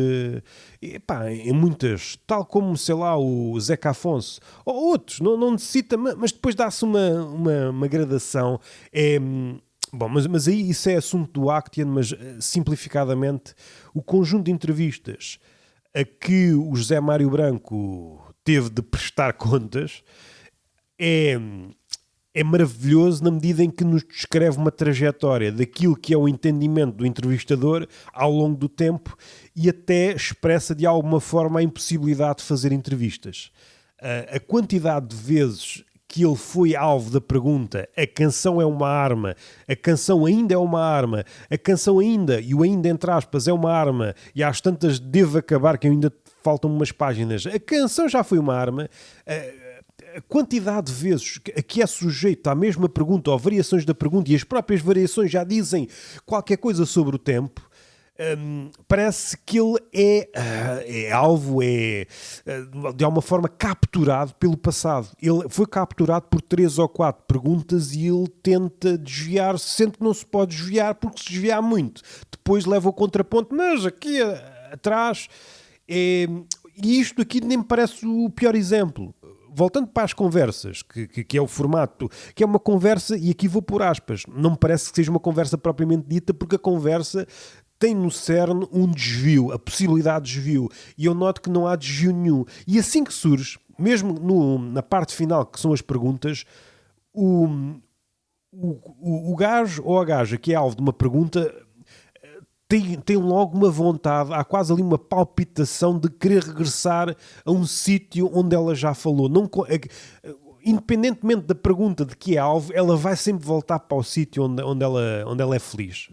em muitas... Tal como, sei lá, o Zeca Afonso. Ou outros. Não necessita... Mas depois dá-se uma gradação. Bom, mas aí isso é assunto do Actian, mas simplificadamente o conjunto de entrevistas a que o José Mário Branco teve de prestar contas é maravilhoso na medida em que nos descreve uma trajetória daquilo que é o entendimento do entrevistador ao longo do tempo e até expressa de alguma forma a impossibilidade de fazer entrevistas. A quantidade de vezes que ele foi alvo da pergunta: a canção é uma arma, a canção ainda é uma arma, a canção ainda, e o ainda entre aspas, é uma arma, e às tantas devo acabar que ainda faltam umas páginas, a canção já foi uma arma. A quantidade de vezes que é sujeito à mesma pergunta ou variações da pergunta, e as próprias variações já dizem qualquer coisa sobre o tempo, parece que ele é alvo, de alguma forma capturado pelo passado. Ele foi capturado por 3 ou 4 perguntas e ele tenta desviar-se, sendo que não se pode desviar, porque se desviar muito depois leva o contraponto, mas aqui atrás e isto aqui nem me parece o pior exemplo. Voltando para as conversas, que é o formato, que é uma conversa, e aqui vou pôr aspas, não me parece que seja uma conversa propriamente dita, porque a conversa tem no cerne um desvio, a possibilidade de desvio, e eu noto que não há desvio nenhum. E assim que surge, mesmo na parte final, que são as perguntas, o gajo ou a gaja que é alvo de uma pergunta tem logo uma vontade, há quase ali uma palpitação de querer regressar a um sítio onde ela já falou. Independentemente da pergunta de que é alvo, ela vai sempre voltar para o sítio onde ela é feliz.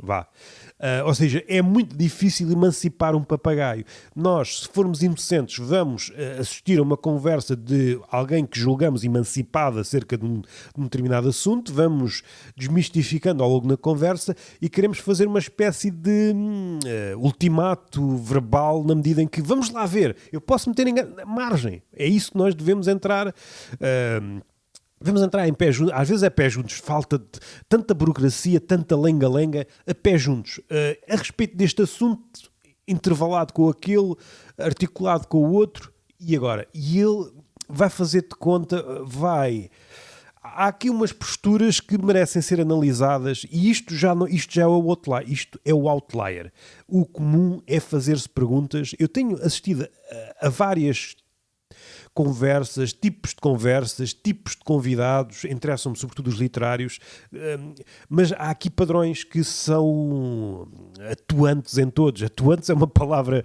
Ou seja, é muito difícil emancipar um papagaio. Nós, se formos inocentes, vamos assistir a uma conversa de alguém que julgamos emancipado acerca de um determinado assunto, vamos desmistificando ao longo da conversa e queremos fazer uma espécie de ultimato verbal na medida em que, vamos lá ver, eu posso meter em margem. É isso que nós devemos entrar... Devemos entrar em pé juntos, às vezes é pé juntos, falta de tanta burocracia, tanta lenga-lenga, a pé juntos. A respeito deste assunto, intervalado com aquele, articulado com o outro, e agora? E ele vai fazer de conta, vai há aqui umas posturas que merecem ser analisadas e isto já é o outlier. Isto é o outlier. O comum é fazer-se perguntas. Eu tenho assistido a várias conversas, tipos de convidados, interessam-me sobretudo os literários, mas há aqui padrões que são atuantes em todos. Atuantes é uma palavra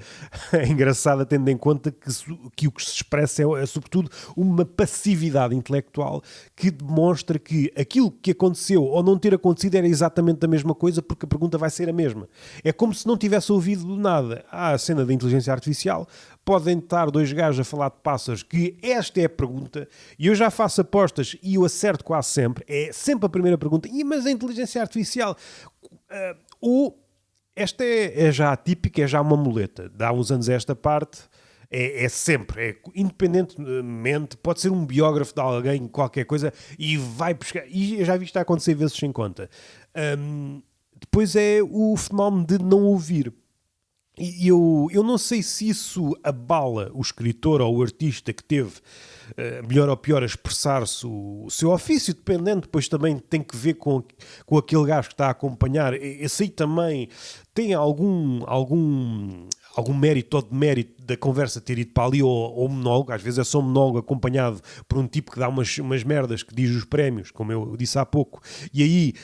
engraçada, tendo em conta que o que se expressa é sobretudo uma passividade intelectual que demonstra que aquilo que aconteceu ou não ter acontecido era exatamente a mesma coisa, porque a pergunta vai ser a mesma. É como se não tivesse ouvido nada. Há a cena da inteligência artificial, podem estar dois gajos a falar de pássaros, que esta é a pergunta, e eu já faço apostas e eu acerto quase sempre, é sempre a primeira pergunta, mas a inteligência artificial, ou esta é já atípica, é já uma muleta, de há uns anos esta parte, é sempre, independentemente, pode ser um biógrafo de alguém, qualquer coisa, e vai buscar, e eu já vi isto a acontecer vezes sem conta. Depois é o fenómeno de não ouvir. E eu não sei se isso abala o escritor ou o artista que teve, melhor ou pior, a expressar-se o seu ofício, dependendo, depois também tem que ver com aquele gajo que está a acompanhar. Esse aí também tem algum mérito ou demérito da conversa ter ido para ali ou monólogo. Às vezes é só um monólogo acompanhado por um tipo que dá umas merdas, que diz os prémios, como eu disse há pouco. E aí,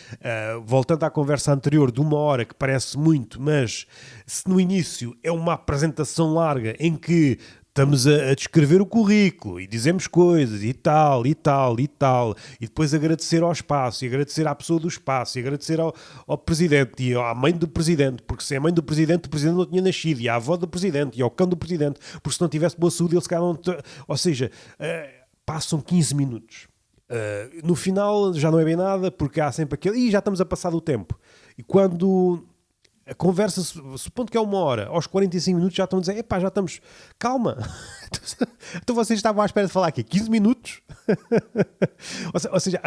voltando à conversa anterior de 1 hora, que parece muito, mas se no início é uma apresentação larga em que estamos a descrever o currículo e dizemos coisas e tal, e depois agradecer ao espaço, e agradecer à pessoa do espaço, e agradecer ao presidente e à mãe do presidente, porque se é a mãe do presidente, o presidente não tinha nascido, e à avó do presidente, e ao cão do presidente, porque se não tivesse boa saúde, ele se calhar não... Ou seja, passam 15 minutos. No final já não é bem nada, porque há sempre aquele... E já estamos a passar do tempo. E quando... A conversa, supondo que é 1 hora, aos 45 minutos já estão a dizer, epá, já estamos, calma. Então vocês estavam à espera de falar aqui 15 minutos? Ou seja,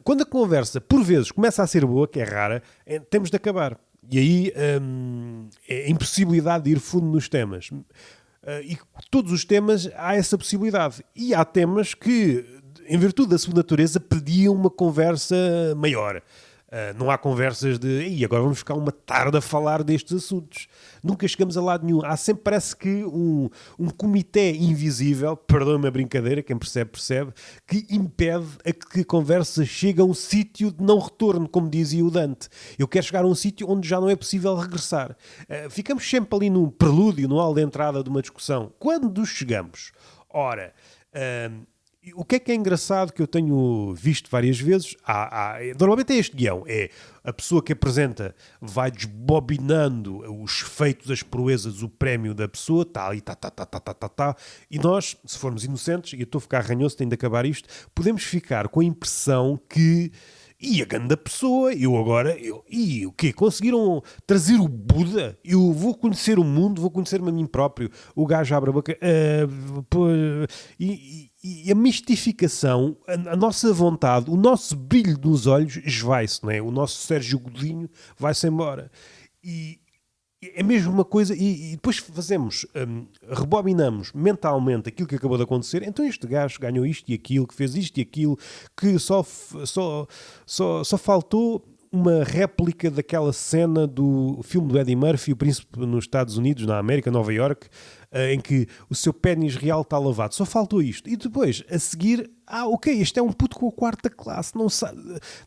quando a conversa, por vezes, começa a ser boa, que é rara, temos de acabar. E aí é a impossibilidade de ir fundo nos temas. E todos os temas há essa possibilidade. E há temas que, em virtude da sua natureza, pediam uma conversa maior. Não há conversas de e agora vamos ficar uma tarde a falar destes assuntos. Nunca chegamos a lado nenhum. Há sempre, parece que um comitê invisível, perdoe-me a brincadeira, quem percebe, que impede a que a conversa chegue a um sítio de não retorno, como dizia o Dante. Eu quero chegar a um sítio onde já não é possível regressar. Ficamos sempre ali num prelúdio, no hall de entrada de uma discussão. Quando chegamos? Ora... O que é engraçado que eu tenho visto várias vezes, normalmente é este guião, é a pessoa que apresenta vai desbobinando os feitos, as proezas, o prémio da pessoa, está ali, e nós, se formos inocentes, e eu estou a ficar ranhoso, tenho de acabar isto, podemos ficar com a impressão que e a grande pessoa, e o quê? Conseguiram trazer o Buda? Eu vou conhecer o mundo, vou conhecer-me a mim próprio. O gajo abre a boca. E a mistificação, a nossa vontade, o nosso brilho nos olhos esvai-se, não é? O nosso Sérgio Godinho vai-se embora. E é mesmo uma coisa, e depois fazemos, rebobinamos mentalmente aquilo que acabou de acontecer. Então este gajo ganhou isto e aquilo, que fez isto e aquilo, que só faltou uma réplica daquela cena do filme do Eddie Murphy, O Príncipe nos Estados Unidos, na América, Nova York, em que o seu pénis real está lavado. Só faltou isto. E depois, a seguir, ok, este é um puto com a 4ª classe,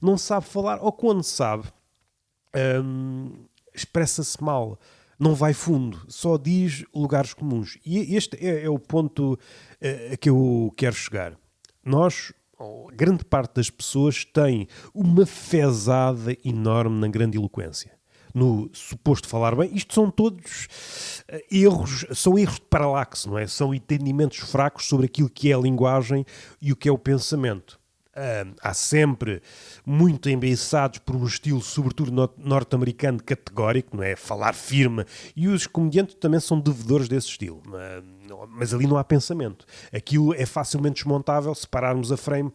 não sabe falar, ou quando sabe... expressa-se mal, não vai fundo, só diz lugares comuns. E este é o ponto a que eu quero chegar. Nós, grande parte das pessoas, tem uma fezada enorme na grandiloquência. No suposto falar bem, isto são todos erros, são erros de paralaxe, não é? São entendimentos fracos sobre aquilo que é a linguagem e o que é o pensamento. Há sempre muito embeiçados por um estilo, sobretudo norte-americano, categórico, não é? Falar firme. E os comediantes também são devedores desse estilo. Mas ali não há pensamento. Aquilo é facilmente desmontável se pararmos a frame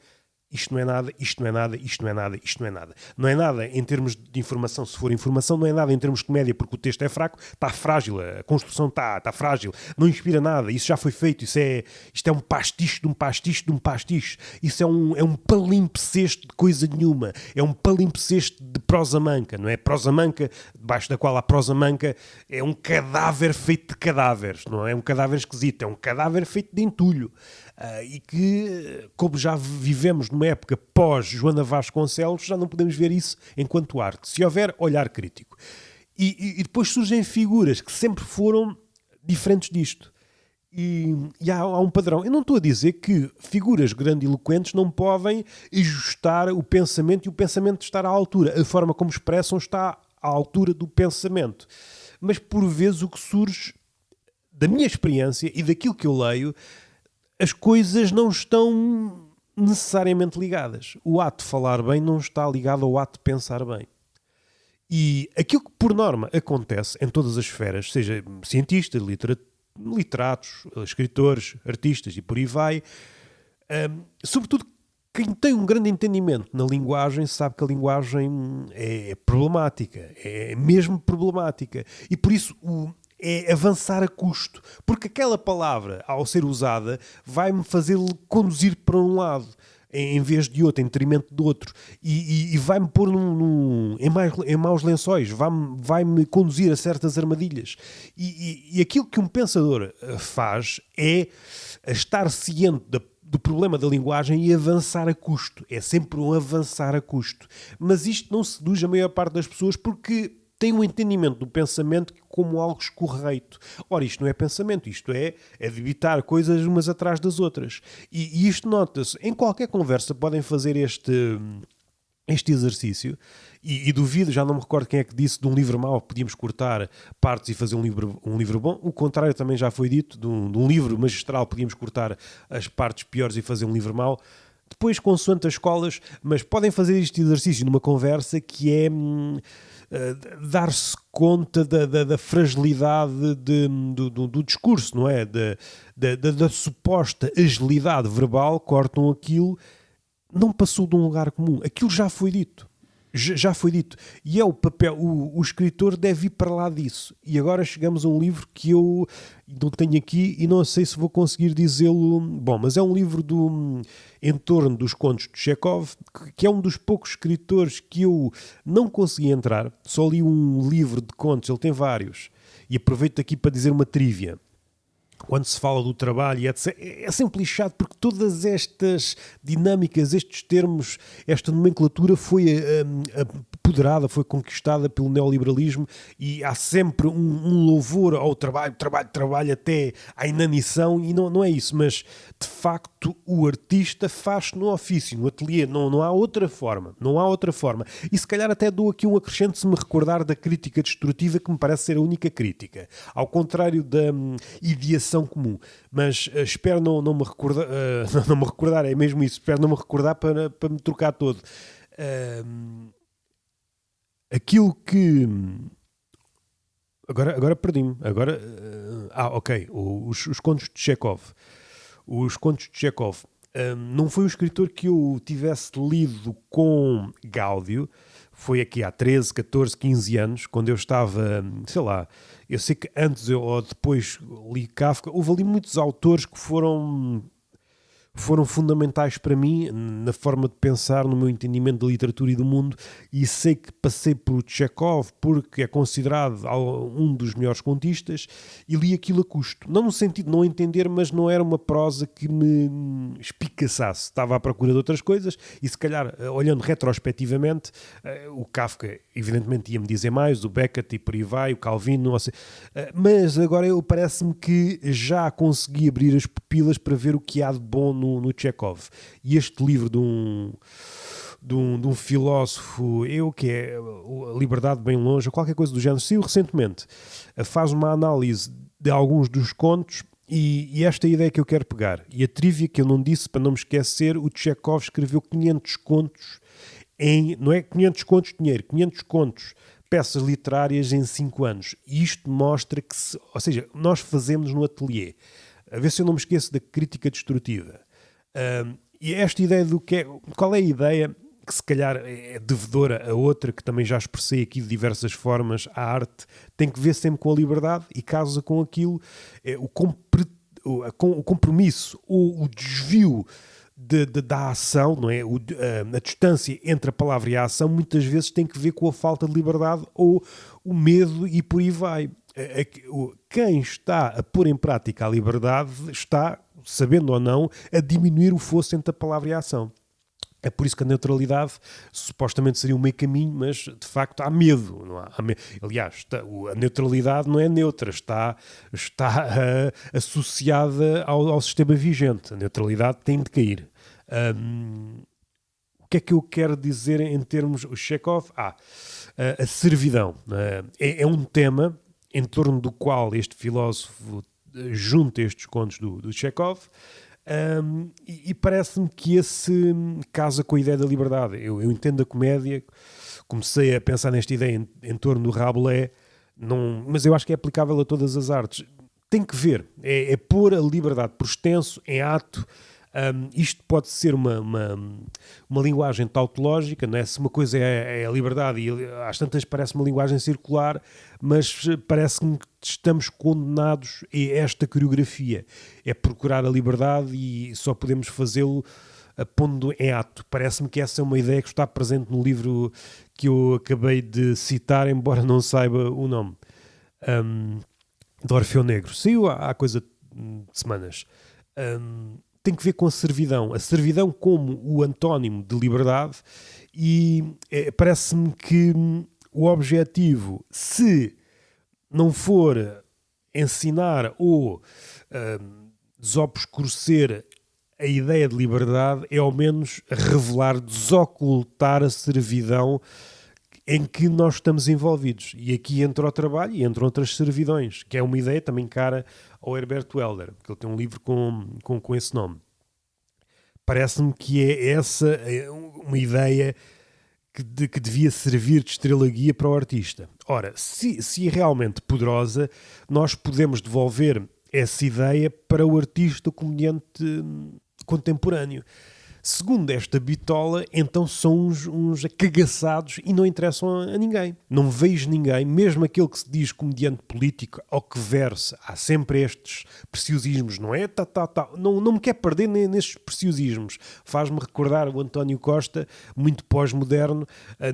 isto não é nada, isto não é nada, isto não é nada, isto não é nada. Não é nada em termos de informação, se for informação, não é nada em termos de comédia, porque o texto é fraco, está frágil, a construção está frágil, não inspira nada, isso já foi feito, isto é um pastiche de um pastiche de um pastiche, isso é um palimpsesto de coisa nenhuma, é um palimpsesto de prosa manca, não é? Prosa manca, debaixo da qual há prosa manca, é um cadáver feito de cadáveres, não é um cadáver esquisito, é um cadáver feito de entulho. E que, como já vivemos numa época pós-Joana Vasconcelos, já não podemos ver isso enquanto arte. Se houver olhar crítico. E depois surgem figuras que sempre foram diferentes disto. E há um padrão. Eu não estou a dizer que figuras grandiloquentes não podem ajustar o pensamento e o pensamento estar à altura. A forma como expressam está à altura do pensamento. Mas, por vezes, o que surge da minha experiência e daquilo que eu leio, as coisas não estão necessariamente ligadas. O ato de falar bem não está ligado ao ato de pensar bem. E aquilo que, por norma, acontece em todas as esferas, seja cientistas, literatos, escritores, artistas e por aí vai, sobretudo quem tem um grande entendimento na linguagem sabe que a linguagem é problemática, é mesmo problemática. E por isso é avançar a custo, porque aquela palavra, ao ser usada, vai-me fazer conduzir para um lado, em vez de outro, em detrimento de outro, e vai-me pôr em maus lençóis, vai-me conduzir a certas armadilhas. E aquilo que um pensador faz é estar ciente do problema da linguagem e avançar a custo. É sempre um avançar a custo. Mas isto não seduz a maior parte das pessoas porque tem um entendimento do pensamento como algo escorreito. Ora, isto não é pensamento, isto é debitar coisas umas atrás das outras. E isto nota-se. Em qualquer conversa podem fazer este exercício, e duvido, já não me recordo quem é que disse, de um livro mau podíamos cortar partes e fazer um livro bom. O contrário também já foi dito, de um livro magistral podíamos cortar as partes piores e fazer um livro mau. Depois, consoante as escolas, mas podem fazer este exercício numa conversa que é dar-se conta da fragilidade do discurso, não é? Da suposta agilidade verbal, cortam aquilo, não passou de um lugar comum. Aquilo já foi dito. Já foi dito. E é o papel, o escritor deve ir para lá disso. E agora chegamos a um livro que eu não tenho aqui e não sei se vou conseguir dizê-lo. Bom, mas é um livro em torno dos contos de Chekhov, que é um dos poucos escritores que eu não consegui entrar. Só li um livro de contos, ele tem vários. E aproveito aqui para dizer uma trivia. Quando se fala do trabalho e etc., é sempre lixado porque todas estas dinâmicas, estes termos, esta nomenclatura foi apoderada, foi conquistada pelo neoliberalismo e há sempre um louvor ao trabalho até à inanição e não é isso, mas de facto o artista faz no ofício, no ateliê, não há outra forma, não há outra forma. E se calhar até dou aqui um acrescento se me recordar da crítica destrutiva que me parece ser a única crítica, ao contrário da ideação comum, mas espero não me recordar, não me recordar, é mesmo isso, espero não me recordar para me trocar todo. Aquilo que agora perdi-me, ok, os contos de Chekhov. Os contos de Chekhov não foi um escritor que eu tivesse lido com gáudio. Foi aqui há 13, 14, 15 anos, quando eu estava, sei lá, eu sei que antes ou depois li Kafka. Houve ali muitos autores que foram fundamentais para mim na forma de pensar, no meu entendimento da literatura e do mundo, e sei que passei por Chekhov porque é considerado um dos melhores contistas e li aquilo a custo. Não no sentido de não entender, mas não era uma prosa que me espicaçasse. Estava à procura de outras coisas e se calhar, olhando retrospectivamente, o Kafka evidentemente ia-me dizer mais, o Beckett e por aí vai, o Calvino, não sei. Mas agora parece-me que já consegui abrir as pupilas para ver o que há de bom no Chekhov. E este livro de um filósofo, que é a Liberdade Bem Longe, ou qualquer coisa do género, saiu recentemente, faz uma análise de alguns dos contos e esta é a ideia que eu quero pegar. E a trivia que eu não disse, para não me esquecer, o Chekhov escreveu 500 contos não é 500 contos de dinheiro, 500 contos, peças literárias em 5 anos. E isto mostra que, ou seja, nós fazemos no ateliê. A ver se eu não me esqueço da crítica destrutiva. E esta ideia do que é... Qual é a ideia que se calhar é devedora a outra, que também já expressei aqui de diversas formas, a arte tem que ver sempre com a liberdade e casa com aquilo, o compromisso ou o desvio da ação, não é? A distância entre a palavra e a ação muitas vezes tem que ver com a falta de liberdade ou o medo e por aí vai. Quem está a pôr em prática a liberdade está, sabendo ou não, a diminuir o fosso entre a palavra e a ação. É por isso que a neutralidade supostamente seria um meio caminho, mas de facto há medo. Não há? Aliás, a neutralidade não é neutra, está associada ao sistema vigente. A neutralidade tem de cair. O que é que eu quero dizer em termos... O Chekhov? A servidão. É um tema em torno do qual este filósofo junta estes contos do Chekhov. E parece-me que esse casa com a ideia da liberdade. Eu entendo a comédia, comecei a pensar nesta ideia em torno do Rabelais, mas eu acho que é aplicável a todas as artes. Tem que ver, é pôr a liberdade por extenso, em ato. Isto pode ser uma linguagem tautológica, não é? Se uma coisa é a liberdade, e às tantas parece uma linguagem circular, mas parece-me que estamos condenados a esta coreografia. É procurar a liberdade e só podemos fazê-lo pondo em ato. Parece-me que essa é uma ideia que está presente no livro que eu acabei de citar, embora não saiba o nome, do Orfeu Negro. Saiu há coisa de semanas. Tem que ver com a servidão como o antónimo de liberdade, e parece-me que o objetivo, se não for ensinar ou desobscurecer a ideia de liberdade, é ao menos revelar, desocultar a servidão em que nós estamos envolvidos. E aqui entra o trabalho e entram outras servidões, que é uma ideia também cara ao Herbert Welder, que ele tem um livro com esse nome. Parece-me que é essa uma ideia que devia servir de estrela-guia para o artista. Ora, se é realmente poderosa, nós podemos devolver essa ideia para o artista, o comediante contemporâneo. Segundo esta bitola, então são uns acagaçados e não interessam a ninguém. Não vejo ninguém, mesmo aquele que se diz comediante político ou que versa, há sempre estes preciosismos, não é? Não me quer perder nestes preciosismos. Faz-me recordar o António Costa, muito pós-moderno.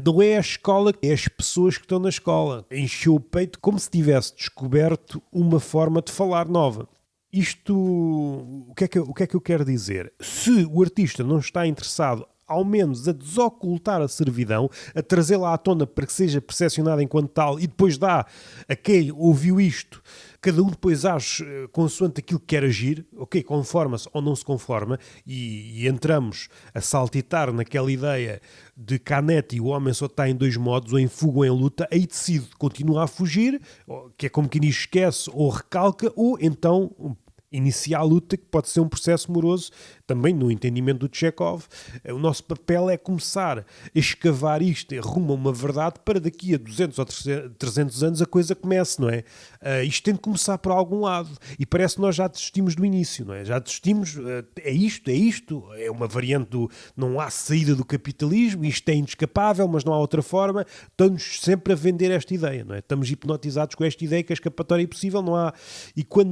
Não é a escola, é as pessoas que estão na escola. Encheu o peito como se tivesse descoberto uma forma de falar nova. Isto, o que é que eu quero dizer? Se o artista não está interessado, ao menos, a desocultar a servidão, a trazê-la à tona para que seja percepcionada enquanto tal, e depois dá a quem ouviu isto, cada um depois age consoante aquilo que quer agir, ok, conforma-se ou não se conforma, e entramos a saltitar naquela ideia de Canetti, o homem só está em dois modos, ou em fuga ou em luta, aí decide continuar a fugir, que é como quem diz esquece ou recalca, ou então iniciar a luta, que pode ser um processo moroso, também no entendimento do Chekhov. O nosso papel é começar a escavar isto rumo a uma verdade para daqui a 200 ou 300 anos a coisa comece, não é? Isto tem de começar por algum lado, e parece que nós já desistimos do início, não é? Já desistimos, é isto, é uma variante do não há saída do capitalismo, isto é inescapável, mas não há outra forma. Estamos sempre a vender esta ideia, não é? Estamos hipnotizados com esta ideia que a escapatória é impossível, não há, e quando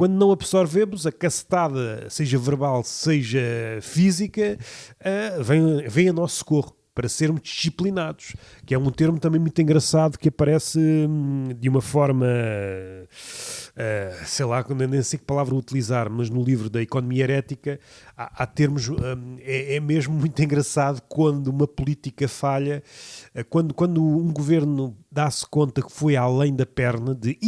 não absorvemos a cacetada, seja verbal, seja física, vem a nosso socorro para sermos disciplinados, que é um termo também muito engraçado que aparece de uma forma, sei lá, nem sei que palavra utilizar, mas no livro da Economia Herética há termos, é mesmo muito engraçado quando uma política falha, quando um governo dá-se conta que foi além da perna de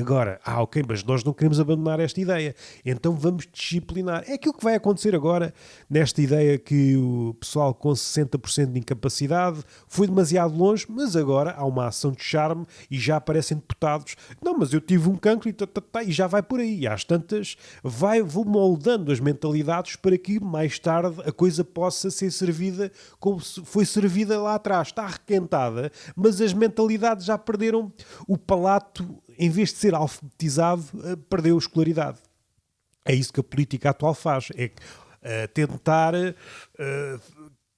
agora, ok, mas nós não queremos abandonar esta ideia, então vamos disciplinar. É aquilo que vai acontecer agora nesta ideia que o pessoal com 60% de incapacidade foi demasiado longe, mas agora há uma ação de charme e já aparecem deputados. Não, mas eu tive um cancro e já vai por aí. E às tantas vou moldando as mentalidades para que mais tarde a coisa possa ser servida como se foi servida lá atrás. Está requentada, mas as mentalidades já perderam o palato, em vez de ser alfabetizado, perdeu a escolaridade. É isso que a política atual faz. a tentar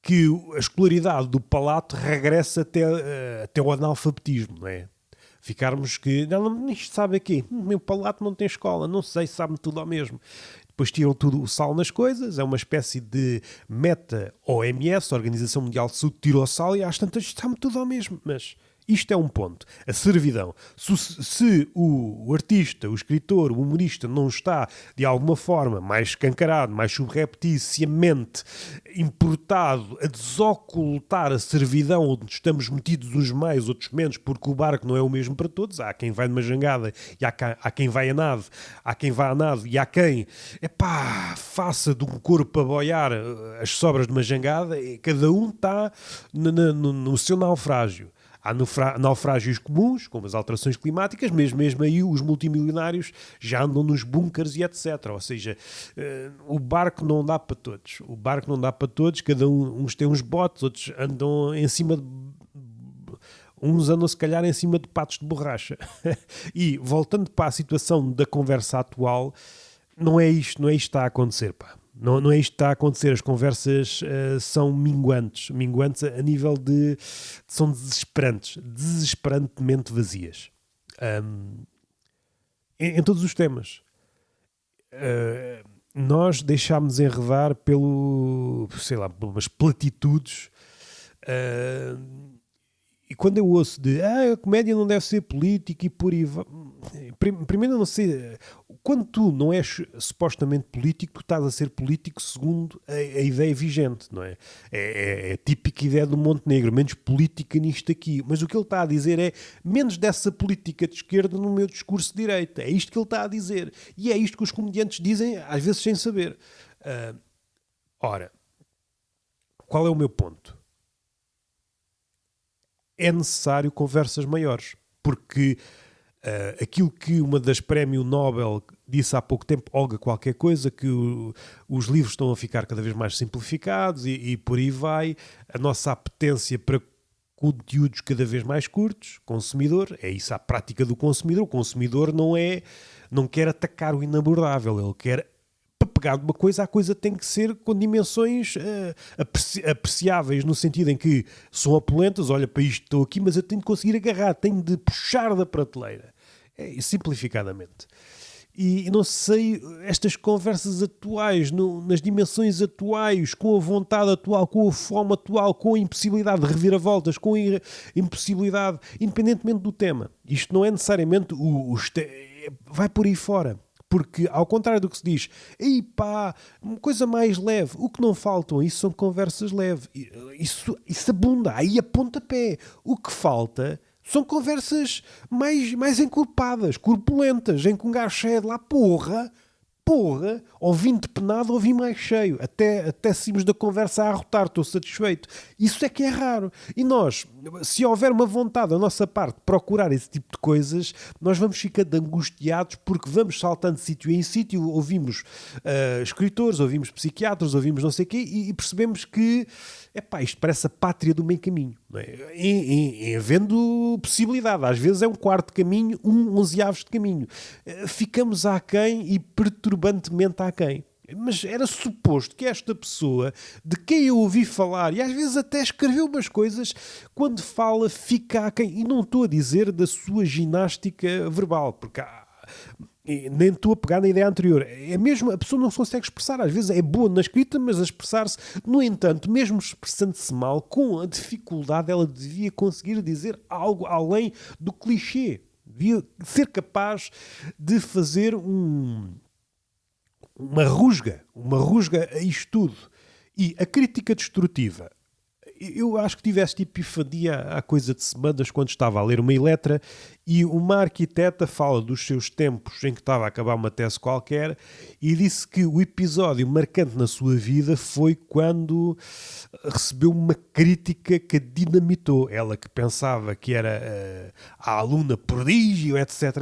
que a escolaridade do palato regresse até o analfabetismo, não é? Ficarmos que, não, isto sabe aqui, o meu palato não tem escola, não sei, sabe-me tudo ao mesmo. Depois tiram tudo o sal nas coisas, é uma espécie de meta-OMS, Organização Mundial de Saúde, tirou o sal e às tantas sabe-me tudo ao mesmo, mas... Isto é um ponto. A servidão. Se o artista, o escritor, o humorista não está, de alguma forma, mais escancarado, mais subrepticiamente importado a desocultar a servidão onde estamos metidos uns mais, outros menos, porque o barco não é o mesmo para todos. Há quem vai numa jangada e há quem vai a nave. Há quem vá a nave e há quem, faça de um corpo a boiar as sobras de uma jangada. E cada um está no seu naufrágio. Há naufrágios comuns, como as alterações climáticas, mas mesmo aí os multimilionários já andam nos bunkers e etc. Ou seja, o barco não dá para todos. O barco não dá para todos, cada uns têm uns botes, outros andam em cima de... Uns andam se calhar em cima de patos de borracha. E voltando para a situação da conversa atual, não é isto que está a acontecer, pá. Não é isto que está a acontecer. As conversas são minguantes a nível de... são desesperantemente vazias. Em todos os temas. Nós deixámos enredar pelas platitudes. E quando eu ouço a comédia não deve ser política e por aí vai... Primeiro, eu não sei... Quando tu não és supostamente político, tu estás a ser político segundo a ideia vigente, não é? É a típica ideia do Montenegro, menos política nisto aqui. Mas o que ele está a dizer é menos dessa política de esquerda no meu discurso de direita. É isto que ele está a dizer. E é isto que os comediantes dizem, às vezes sem saber. Ora, qual é o meu ponto? É necessário conversas maiores, porque aquilo que uma das prémio Nobel disse há pouco tempo, Olga qualquer coisa, que os livros estão a ficar cada vez mais simplificados e por aí vai, a nossa apetência para conteúdos cada vez mais curtos, consumidor, é isso a prática do consumidor. O consumidor não quer atacar o inabordável, ele quer... Para pegar de uma coisa, a coisa tem que ser com dimensões apreciáveis, no sentido em que são opulentas, olha para isto, estou aqui, mas eu tenho de conseguir agarrar, tenho de puxar da prateleira. Simplificadamente. E não sei, estas conversas atuais, nas dimensões atuais, com a vontade atual, com a fome atual, com a impossibilidade de reviravoltas, com a impossibilidade, independentemente do tema. Isto não é necessariamente vai por aí fora. Porque, ao contrário do que se diz, uma coisa mais leve, o que não faltam, isso são conversas leves, isso abunda, aí a pontapé. O que falta são conversas mais encorpadas, corpulentas, em que um gajo é de lá, porra, ou vim depenado ou vim mais cheio, até saímos da conversa a arrotar, estou satisfeito. Isso é que é raro. E nós, se houver uma vontade da nossa parte de procurar esse tipo de coisas, nós vamos ficando angustiados porque vamos saltando de sítio em sítio, ouvimos escritores, ouvimos psiquiatras, ouvimos não sei o quê, e percebemos que isto parece a pátria do meio caminho, não é? Em havendo possibilidade, às vezes é um quarto de caminho, 11avos de caminho. Ficamos aquém e perturbantemente aquém. Mas era suposto que esta pessoa, de quem eu ouvi falar, e às vezes até escreveu umas coisas, quando fala fica aquém. E não estou a dizer da sua ginástica verbal, porque nem estou a pegar na ideia anterior. É mesmo, a pessoa não se consegue expressar. Às vezes é boa na escrita, mas a expressar-se. No entanto, mesmo expressando-se mal, com a dificuldade, ela devia conseguir dizer algo além do clichê. Devia ser capaz de fazer uma rusga a isto tudo. E a crítica destrutiva. Eu acho que tive esta epifania há coisa de semanas quando estava a ler uma Eletra e uma arquiteta fala dos seus tempos em que estava a acabar uma tese qualquer e disse que o episódio marcante na sua vida foi quando recebeu uma crítica que a dinamitou. Ela que pensava que era a aluna prodígio, etc,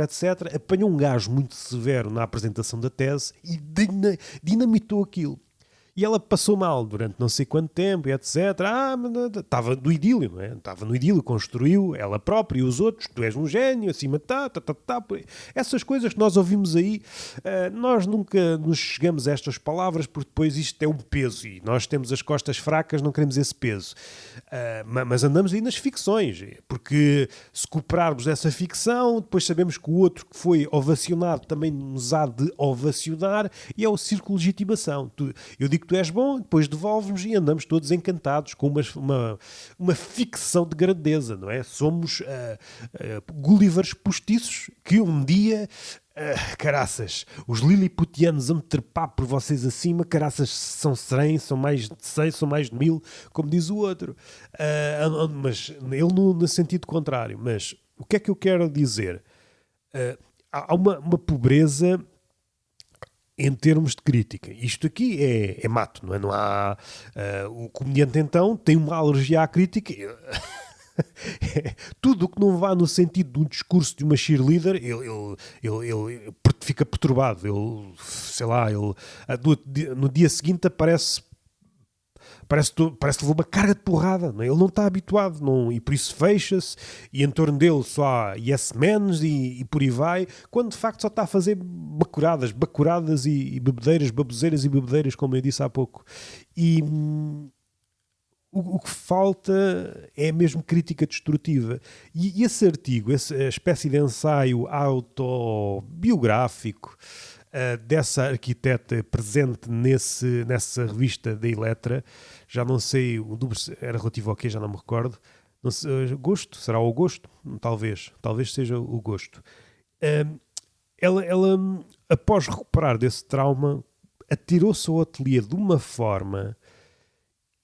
apanhou um gajo muito severo na apresentação da tese e dinamitou aquilo. E ela passou mal durante não sei quanto tempo, etc. Estava no idílio, não é? Estava no idílio, construiu ela própria e os outros, tu és um gênio, acima tá. Essas coisas que nós ouvimos aí, nós nunca nos chegamos a estas palavras porque depois isto é um peso e nós temos as costas fracas, não queremos esse peso. Mas andamos aí nas ficções, porque se cooperarmos essa ficção, depois sabemos que o outro que foi ovacionado também nos há de ovacionar e é o círculo de legitimação. Eu digo que tu és bom, depois devolves-nos e andamos todos encantados com uma ficção de grandeza, não é? Somos Gullivers postiços que um dia, caraças, os liliputianos vão trepar por vocês acima, caraças, são 100, são mais de 100, são mais de 1000, como diz o outro. Mas ele no sentido contrário. Mas o que é que eu quero dizer? Há uma pobreza em termos de crítica. Isto aqui é mato, não é? Não há, o comediante então tem uma alergia à crítica. Tudo o que não vá no sentido de um discurso de uma cheerleader, ele fica perturbado. No dia seguinte parece que levou uma carga de porrada, não é? Ele não está habituado, e por isso fecha-se, e em torno dele só há yes men e por aí vai, quando de facto só está a fazer bacuradas e baboseiras e bebedeiras, como eu disse há pouco. E o que falta é mesmo crítica destrutiva. E esse artigo, essa espécie de ensaio autobiográfico dessa arquiteta presente nessa revista da Eletra, já não sei, o número era relativo ao quê, já não me recordo. Não sei, gosto? Será o gosto? Talvez seja o gosto. Ela, após recuperar desse trauma, atirou-se ao ateliê de uma forma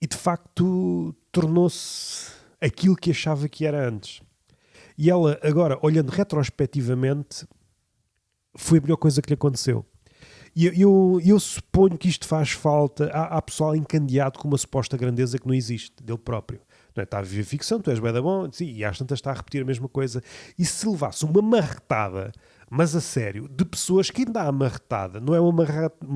e de facto tornou-se aquilo que achava que era antes. E ela agora, olhando retrospectivamente, foi a melhor coisa que lhe aconteceu. E eu suponho que isto faz falta. Há pessoal encandeado com uma suposta grandeza que não existe, dele próprio. Não é? Está a viver ficção, tu és bué da bom, sim, e às tantas está a repetir a mesma coisa. E se levasse uma marretada, mas a sério, de pessoas que ainda há marretada, não é uma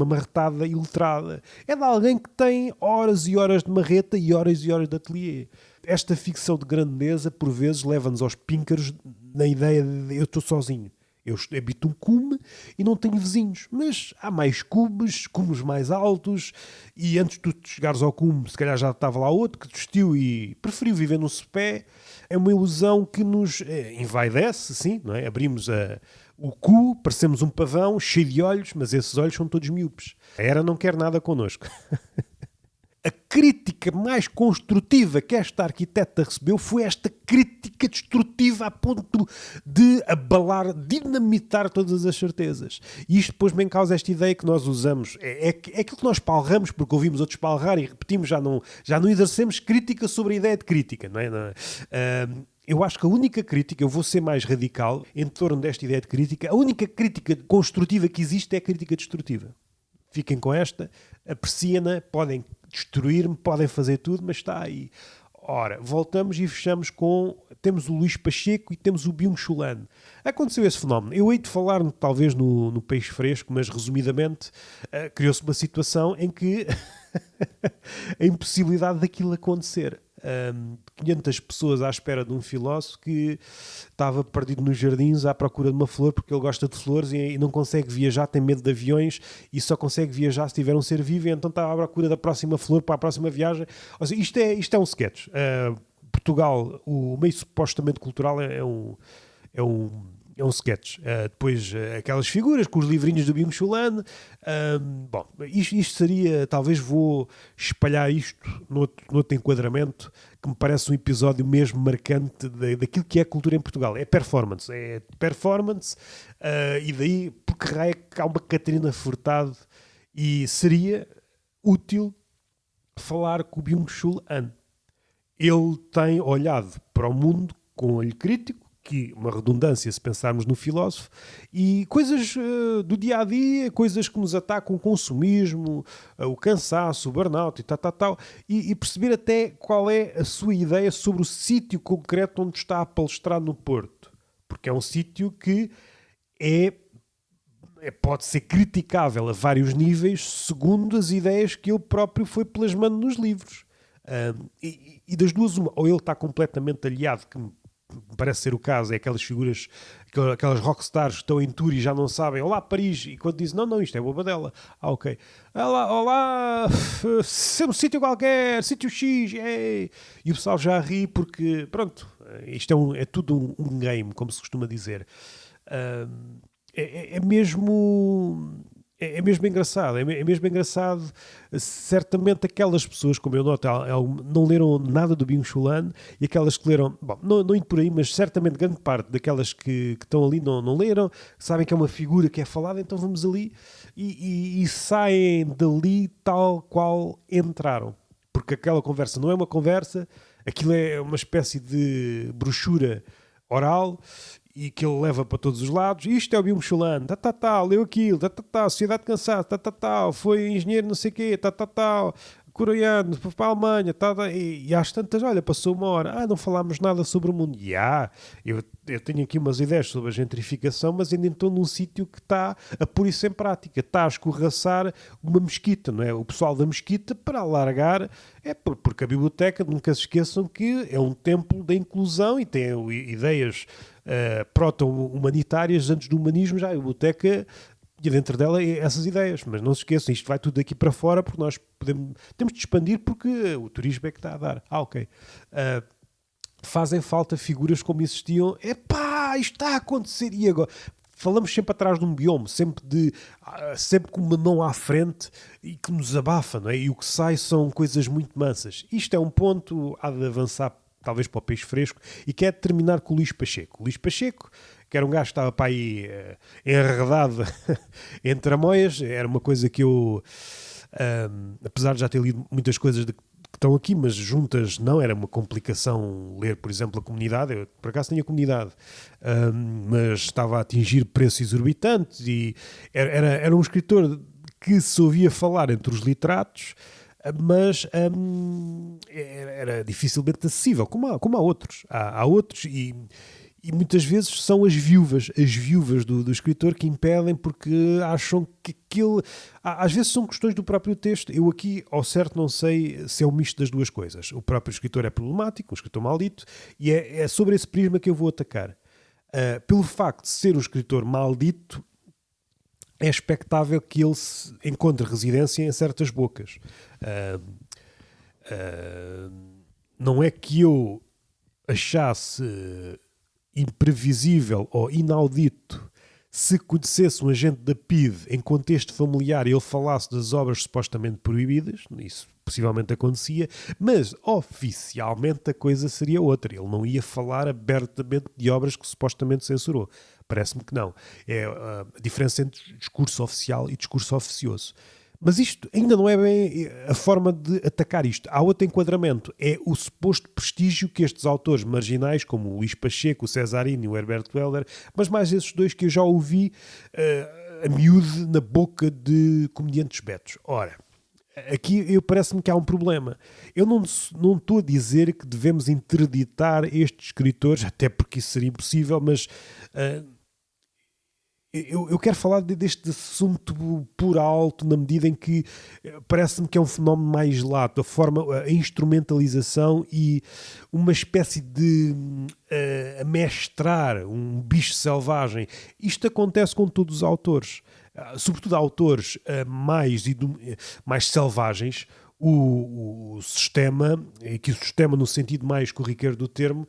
marretada iletrada, é de alguém que tem horas e horas de marreta e horas de ateliê. Esta ficção de grandeza, por vezes, leva-nos aos píncaros na ideia de eu estou sozinho. Eu habito um cume e não tenho vizinhos, mas há mais cumes mais altos, e antes de tu chegares ao cume, se calhar já estava lá outro que desistiu e preferiu viver no sopé. É uma ilusão que nos envaidece, sim, não é? Abrimos o cu, parecemos um pavão cheio de olhos, mas esses olhos são todos míopes. A Era não quer nada connosco. A crítica mais construtiva que esta arquiteta recebeu foi esta crítica destrutiva a ponto de abalar, dinamitar todas as certezas. E isto pôs-me em causa esta ideia que nós usamos. É aquilo que nós palramos porque ouvimos outros palrar e repetimos, já não exercemos crítica sobre a ideia de crítica. Não é? Eu acho que a única crítica, eu vou ser mais radical em torno desta ideia de crítica, a única crítica construtiva que existe é a crítica destrutiva. Fiquem com esta, apreciem-na, podem destruir-me, podem fazer tudo, mas está aí. Ora, voltamos e fechamos com... Temos o Luís Pacheco e temos o Byung-Chul Han. Aconteceu esse fenómeno. Eu hei de falar talvez no Peixe Fresco, mas resumidamente criou-se uma situação em que a impossibilidade daquilo acontecer. 500 pessoas à espera de um filósofo que estava perdido nos jardins à procura de uma flor porque ele gosta de flores e não consegue viajar, tem medo de aviões e só consegue viajar se tiver um ser vivo, e então está à procura da próxima flor para a próxima viagem. Ou seja, isto é um sketch. Portugal, o meio supostamente cultural é um sketch. Depois aquelas figuras com os livrinhos do Byung-Chul Han. Bom, isto seria, talvez vou espalhar isto noutro enquadramento que me parece um episódio mesmo marcante daquilo que é a cultura em Portugal. É performance, e daí porque raio é que há uma Catarina Furtado e seria útil falar com o Byung-Chul Han. Ele tem olhado para o mundo com olho crítico, que uma redundância se pensarmos no filósofo, e coisas do dia-a-dia, coisas que nos atacam, o consumismo, o cansaço, o burnout e tal, e perceber até qual é a sua ideia sobre o sítio concreto onde está a palestrar no Porto. Porque é um sítio que é pode ser criticável a vários níveis segundo as ideias que ele próprio foi plasmando nos livros. E das duas, uma, ou ele está completamente aliado, que me parece ser o caso, é aquelas figuras, aquelas rockstars que estão em tour e já não sabem, olá Paris, e quando dizem, não, isto é Bobadela, ok, olá, um sítio qualquer, sítio X, ei. E o pessoal já ri porque, pronto, isto é tudo um game, como se costuma dizer. É mesmo... É mesmo engraçado, é mesmo engraçado. Certamente aquelas pessoas, como eu noto, não leram nada do Byung-Chul Han, e aquelas que leram, bom, não indo por aí, mas certamente grande parte daquelas que estão ali não leram, sabem que é uma figura que é falada, então vamos ali e saem dali tal qual entraram. Porque aquela conversa não é uma conversa, aquilo é uma espécie de brochura oral e que ele leva para todos os lados. Isto é o Byung-Chul Han, leu aquilo, sociedade cansada, foi engenheiro não sei o quê, coreano, foi para a Alemanha, e às tantas, olha, passou uma hora, não falámos nada sobre o mundo. Eu tenho aqui umas ideias sobre a gentrificação, mas ainda estou num sítio que está a pôr isso em prática, está a escorraçar uma mesquita, não é? O pessoal da mesquita, para alargar, porque a biblioteca, nunca se esqueçam que é um templo da inclusão e tem ideias proto-humanitárias antes do humanismo, já a biblioteca e dentro dela essas ideias, mas não se esqueçam, isto vai tudo daqui para fora porque nós temos de expandir porque o turismo é que está a dar. Ok. Fazem falta figuras como existiam. Isto está a acontecer e agora? Falamos sempre atrás de um biome, sempre com uma mão à frente e que nos abafa, não é? E o que sai são coisas muito mansas. Isto é um ponto, há de avançar talvez para o peixe fresco, e quer terminar com o Luís Pacheco. O Luís Pacheco, que era um gajo que estava para aí enredado entre amoias, era uma coisa que eu, apesar de já ter lido muitas coisas que estão aqui, mas juntas não, era uma complicação ler, por exemplo, a Comunidade. Eu, por acaso, tinha a Comunidade, mas estava a atingir preços exorbitantes e era um escritor que se ouvia falar entre os literatos, mas era dificilmente acessível, como há outros. Há outros e muitas vezes são as viúvas do escritor que impedem porque acham que aquilo... Às vezes são questões do próprio texto. Eu aqui, ao certo, não sei se é um misto das duas coisas. O próprio escritor é problemático, um escritor maldito, e é sobre esse prisma que eu vou atacar. Pelo facto de ser um escritor maldito, é expectável que ele encontre residência em certas bocas. Não é que eu achasse imprevisível ou inaudito se conhecesse um agente da PIDE em contexto familiar e ele falasse das obras supostamente proibidas. Isso possivelmente acontecia, mas oficialmente a coisa seria outra. Ele não ia falar abertamente de obras que supostamente censurou. Parece-me que não. É a diferença entre discurso oficial e discurso oficioso. Mas isto ainda não é bem a forma de atacar isto. Há outro enquadramento. É o suposto prestígio que estes autores marginais, como o Luís Pacheco, o Cesarino e o Herbert Welder, mas mais esses dois que eu já ouvi a miúde na boca de comediantes betos. Ora, aqui parece-me que há um problema. Eu não estou a dizer que devemos interditar estes escritores, até porque isso seria impossível, mas... Eu quero falar deste assunto por alto, na medida em que parece-me que é um fenómeno mais lato, a instrumentalização e uma espécie de amestrar um bicho selvagem. Isto acontece com todos os autores, sobretudo autores mais selvagens. O sistema, e que o sistema no sentido mais corriqueiro do termo,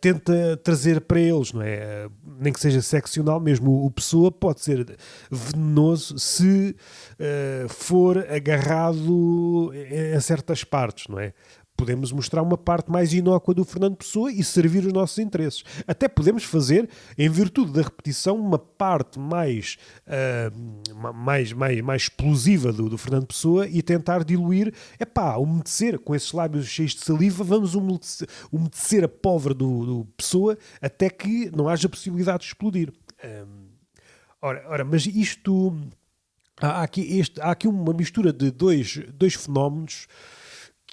tenta trazer para eles, não é? Nem que seja seccional, mesmo o Pessoa pode ser venenoso se for agarrado em certas partes, não é? Podemos mostrar uma parte mais inócua do Fernando Pessoa e servir os nossos interesses. Até podemos fazer, em virtude da repetição, uma parte mais explosiva do Fernando Pessoa e tentar diluir, umedecer com esses lábios cheios de saliva, vamos umedecer a pólvora do Pessoa até que não haja possibilidade de explodir. Ora, mas isto... Há aqui uma mistura de dois fenómenos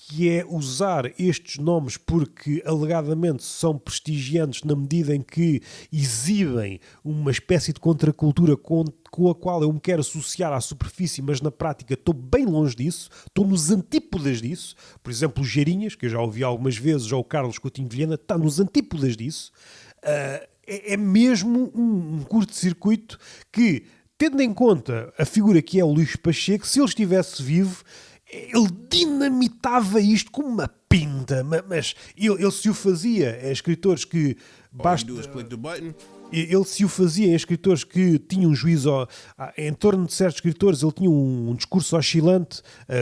que é usar estes nomes porque alegadamente são prestigiantes na medida em que exibem uma espécie de contracultura com a qual eu me quero associar à superfície, mas na prática estou bem longe disso, estou nos antípodas disso. Por exemplo, o Geirinhas, que eu já ouvi algumas vezes, ou o Carlos Coutinho Vilhena, está nos antípodas disso. É mesmo um curto-circuito que, tendo em conta a figura que é o Luís Pacheco, se ele estivesse vivo, ele dinamitava isto com uma pinta, mas ele se o fazia a escritores que basta... Ele se o fazia em escritores que tinham um juízo em torno de certos escritores, ele tinha um discurso oscilante,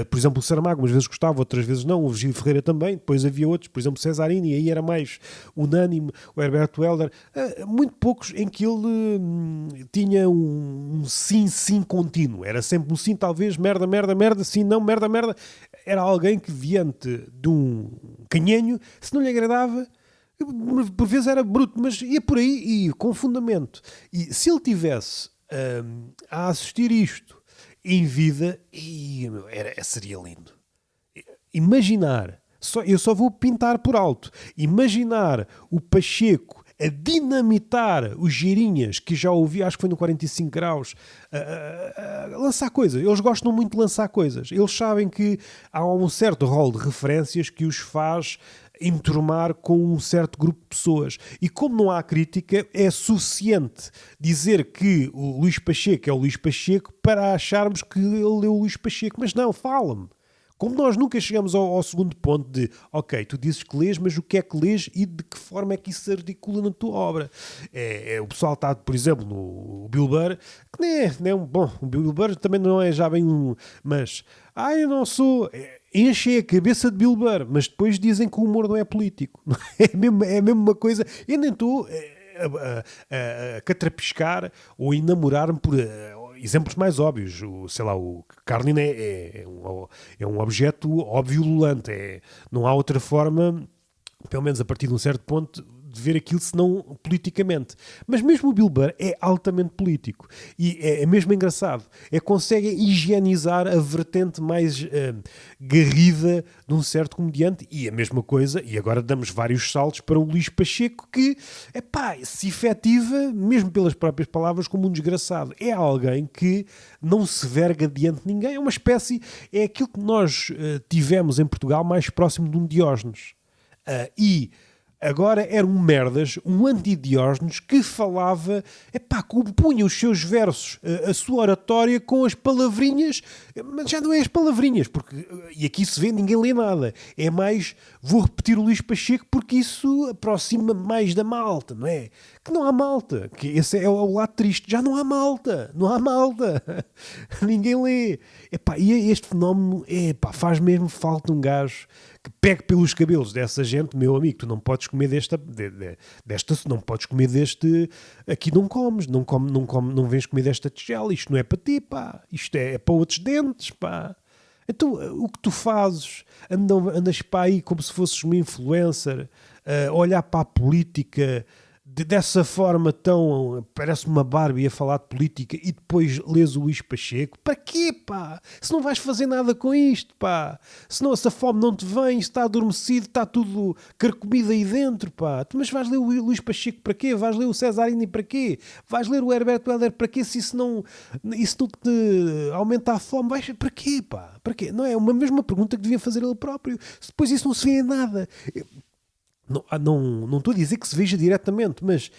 por exemplo o Saramago umas vezes gostava, outras vezes não, o Virgílio Ferreira também, depois havia outros, por exemplo Cesarini, aí era mais unânime, o Herberto Helder, muito poucos em que ele tinha um sim contínuo, era sempre um sim talvez, merda, sim, não, merda, era alguém que diante de um canhenho, se não lhe agradava, por vezes era bruto, mas ia por aí e com fundamento. E se ele tivesse a assistir isto em vida, seria lindo. Imaginar, eu só vou pintar por alto, imaginar o Pacheco a dinamitar os Geirinhas, que já ouvi, acho que foi no 45 graus, a lançar coisas. Eles gostam muito de lançar coisas. Eles sabem que há um certo rol de referências que os faz enturmar com um certo grupo de pessoas. E como não há crítica, é suficiente dizer que o Luís Pacheco é o Luís Pacheco para acharmos que ele é o Luís Pacheco. Mas não, fala-me. Como nós nunca chegamos ao segundo ponto de, ok, tu dizes que lês, mas o que é que lês e de que forma é que isso se articula na tua obra? O pessoal está, por exemplo, no Bill Burr, que nem é um... Bom, o Bill Burr também não é já bem um... Mas, eu não sou... Enchem a cabeça de Bill Burr, mas depois dizem que o humor não é político. É mesmo uma coisa... Eu nem estou a catrapiscar ou a enamorar-me por... exemplos mais óbvios, o Carlin é um objeto óbvio lulante, não há outra forma, pelo menos a partir de um certo ponto, de ver aquilo senão politicamente. Mas mesmo o Bill Burr é altamente político e é mesmo engraçado, consegue higienizar a vertente mais garrida de um certo comediante e a mesma coisa, e agora damos vários saltos para o Luís Pacheco que, se efetiva, mesmo pelas próprias palavras, como um desgraçado. É alguém que não se verga diante de ninguém, é uma espécie, é aquilo que nós tivemos em Portugal mais próximo de um Diógenes. E agora era um merdas, um anti-Diógenes que falava, compunha os seus versos, a sua oratória com as palavrinhas, mas já não é as palavrinhas, porque, e aqui se vê, ninguém lê nada. É mais, vou repetir o Luís Pacheco porque isso aproxima mais da malta, não é? Que não há malta, que esse é o lado triste, já não há malta, ninguém lê. E este fenómeno, faz mesmo falta um gajo que pegue pelos cabelos dessa gente, meu amigo, tu não podes comer desta não podes comer deste, aqui não comes, não vens comer desta tigela, isto não é para ti, isto é para outros dentes, Então, o que tu fazes, andas para aí como se fosses uma influencer, a olhar para a política dessa forma tão, parece uma Barbie a falar de política e depois lês o Luís Pacheco, para quê, se não vais fazer nada com isto, se a fome não te vem, se está adormecido, está tudo carcomido aí dentro, mas vais ler o Luís Pacheco para quê? Vais ler o Cesarini para quê? Vais ler o Herberto Helder para quê? Se isso não te aumenta a fome, para quê, para quê? Não é uma mesma pergunta que devia fazer ele próprio, se depois isso não se vê em nada. Não estou a dizer que se veja diretamente, mas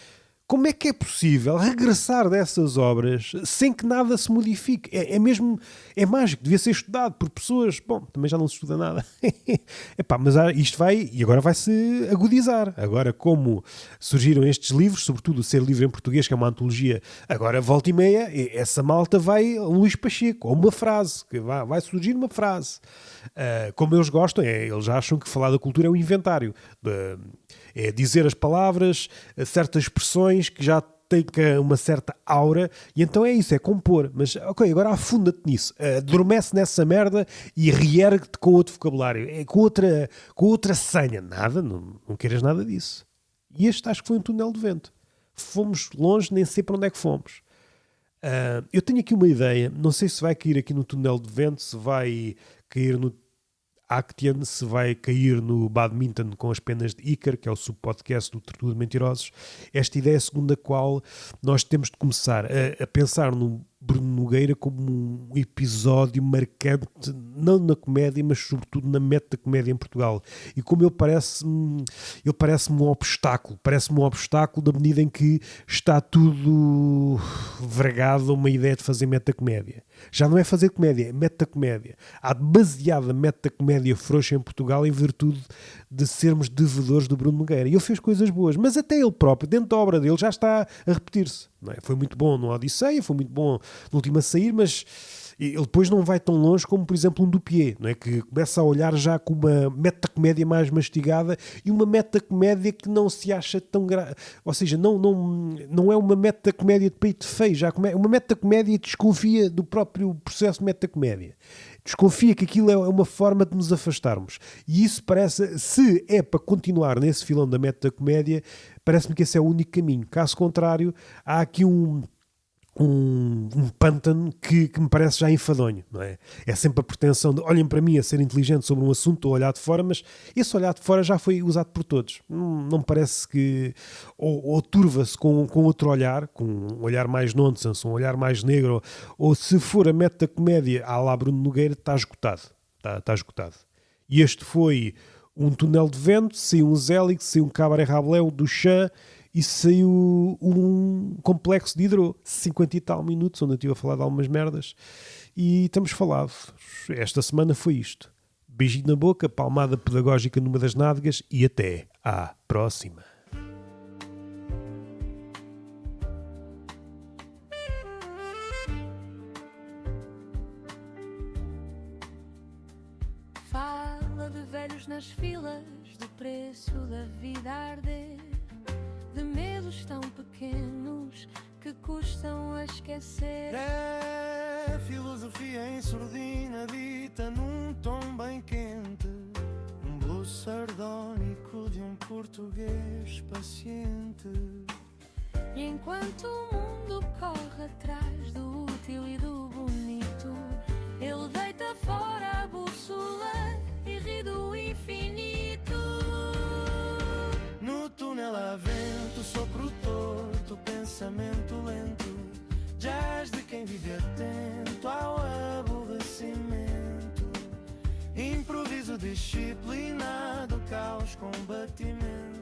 como é que é possível regressar dessas obras sem que nada se modifique? É mágico, devia ser estudado por pessoas, também já não se estuda nada. Mas isto agora vai-se agudizar. Agora, como surgiram estes livros, sobretudo o Ser Livre em Português, que é uma antologia, agora volta e meia, essa malta vai a um Luís Pacheco, ou uma frase, que vai surgir uma frase. Como eles gostam, eles acham que falar da cultura é um inventário, é dizer as palavras, certas expressões que já têm uma certa aura, e então é isso, é compor. Mas, ok, agora afunda-te nisso, adormece nessa merda e reergue-te com outro vocabulário, com outra senha. Nada, não queiras nada disso. E este acho que foi um túnel de vento. Fomos longe, nem sei para onde é que fomos. Eu tenho aqui uma ideia, não sei se vai cair aqui no túnel de vento, se vai cair no... Actian se vai cair no badminton com as penas de Ícar, que é o subpodcast do Tertúlio de Mentirosos. Esta ideia segundo a qual nós temos de começar a pensar no Bruno Nogueira como um episódio marcante, não na comédia, mas sobretudo na metacomédia em Portugal. E como ele parece-me um obstáculo da medida em que está tudo vergado a uma ideia de fazer metacomédia. Já não é fazer comédia, é metacomédia. Há demasiada metacomédia frouxa em Portugal em virtude de sermos devedores do Bruno Nogueira. E ele fez coisas boas, mas até ele próprio, dentro da obra dele, já está a repetir-se. Não é? Foi muito bom no Odisseia, foi muito bom no Último a Sair, mas ele depois não vai tão longe como, por exemplo, um Dupié, não é? Que começa a olhar já com uma metacomédia mais mastigada e uma metacomédia que não se acha tão grave. Ou seja, não é uma metacomédia de peito feio, já é uma metacomédia que desconfia do próprio processo de metacomédia. Desconfia que aquilo é uma forma de nos afastarmos. E isso parece, se é para continuar nesse filão da metacomédia, parece-me que esse é o único caminho. Caso contrário, há aqui um pântano que me parece já enfadonho, não é? É sempre a pretensão de olhem para mim a ser inteligente sobre um assunto ou olhar de fora, mas esse olhar de fora já foi usado por todos. Não me parece que... Ou turva-se com outro olhar, com um olhar mais nonsense, um olhar mais negro, ou se for a metacomédia à la Bruno Nogueira, está esgotado. Está esgotado. E este foi um Túnel de Vento, saiu um Zélix, saiu um Cabaré Rabelais, um Duchamp, e saiu um Complexo de Hidro, 50 e tal minutos, onde eu estive a falar de algumas merdas. E estamos falados. Esta semana foi isto. Beijinho na boca, palmada pedagógica numa das nádegas e até à próxima. Fala de velhos nas filas, do preço da vida a arder, de medos tão pequenos que custam a esquecer. É filosofia em surdina dita num tom bem quente, um blues sardónico de um português paciente. E enquanto o mundo corre atrás do útil e do bonito, ele deita fora a bússola e ri do infinito. No túnel há vento, sopro torto, pensamento lento, jazz de quem vive atento ao aborrecimento, improviso disciplinado, caos, combatimento.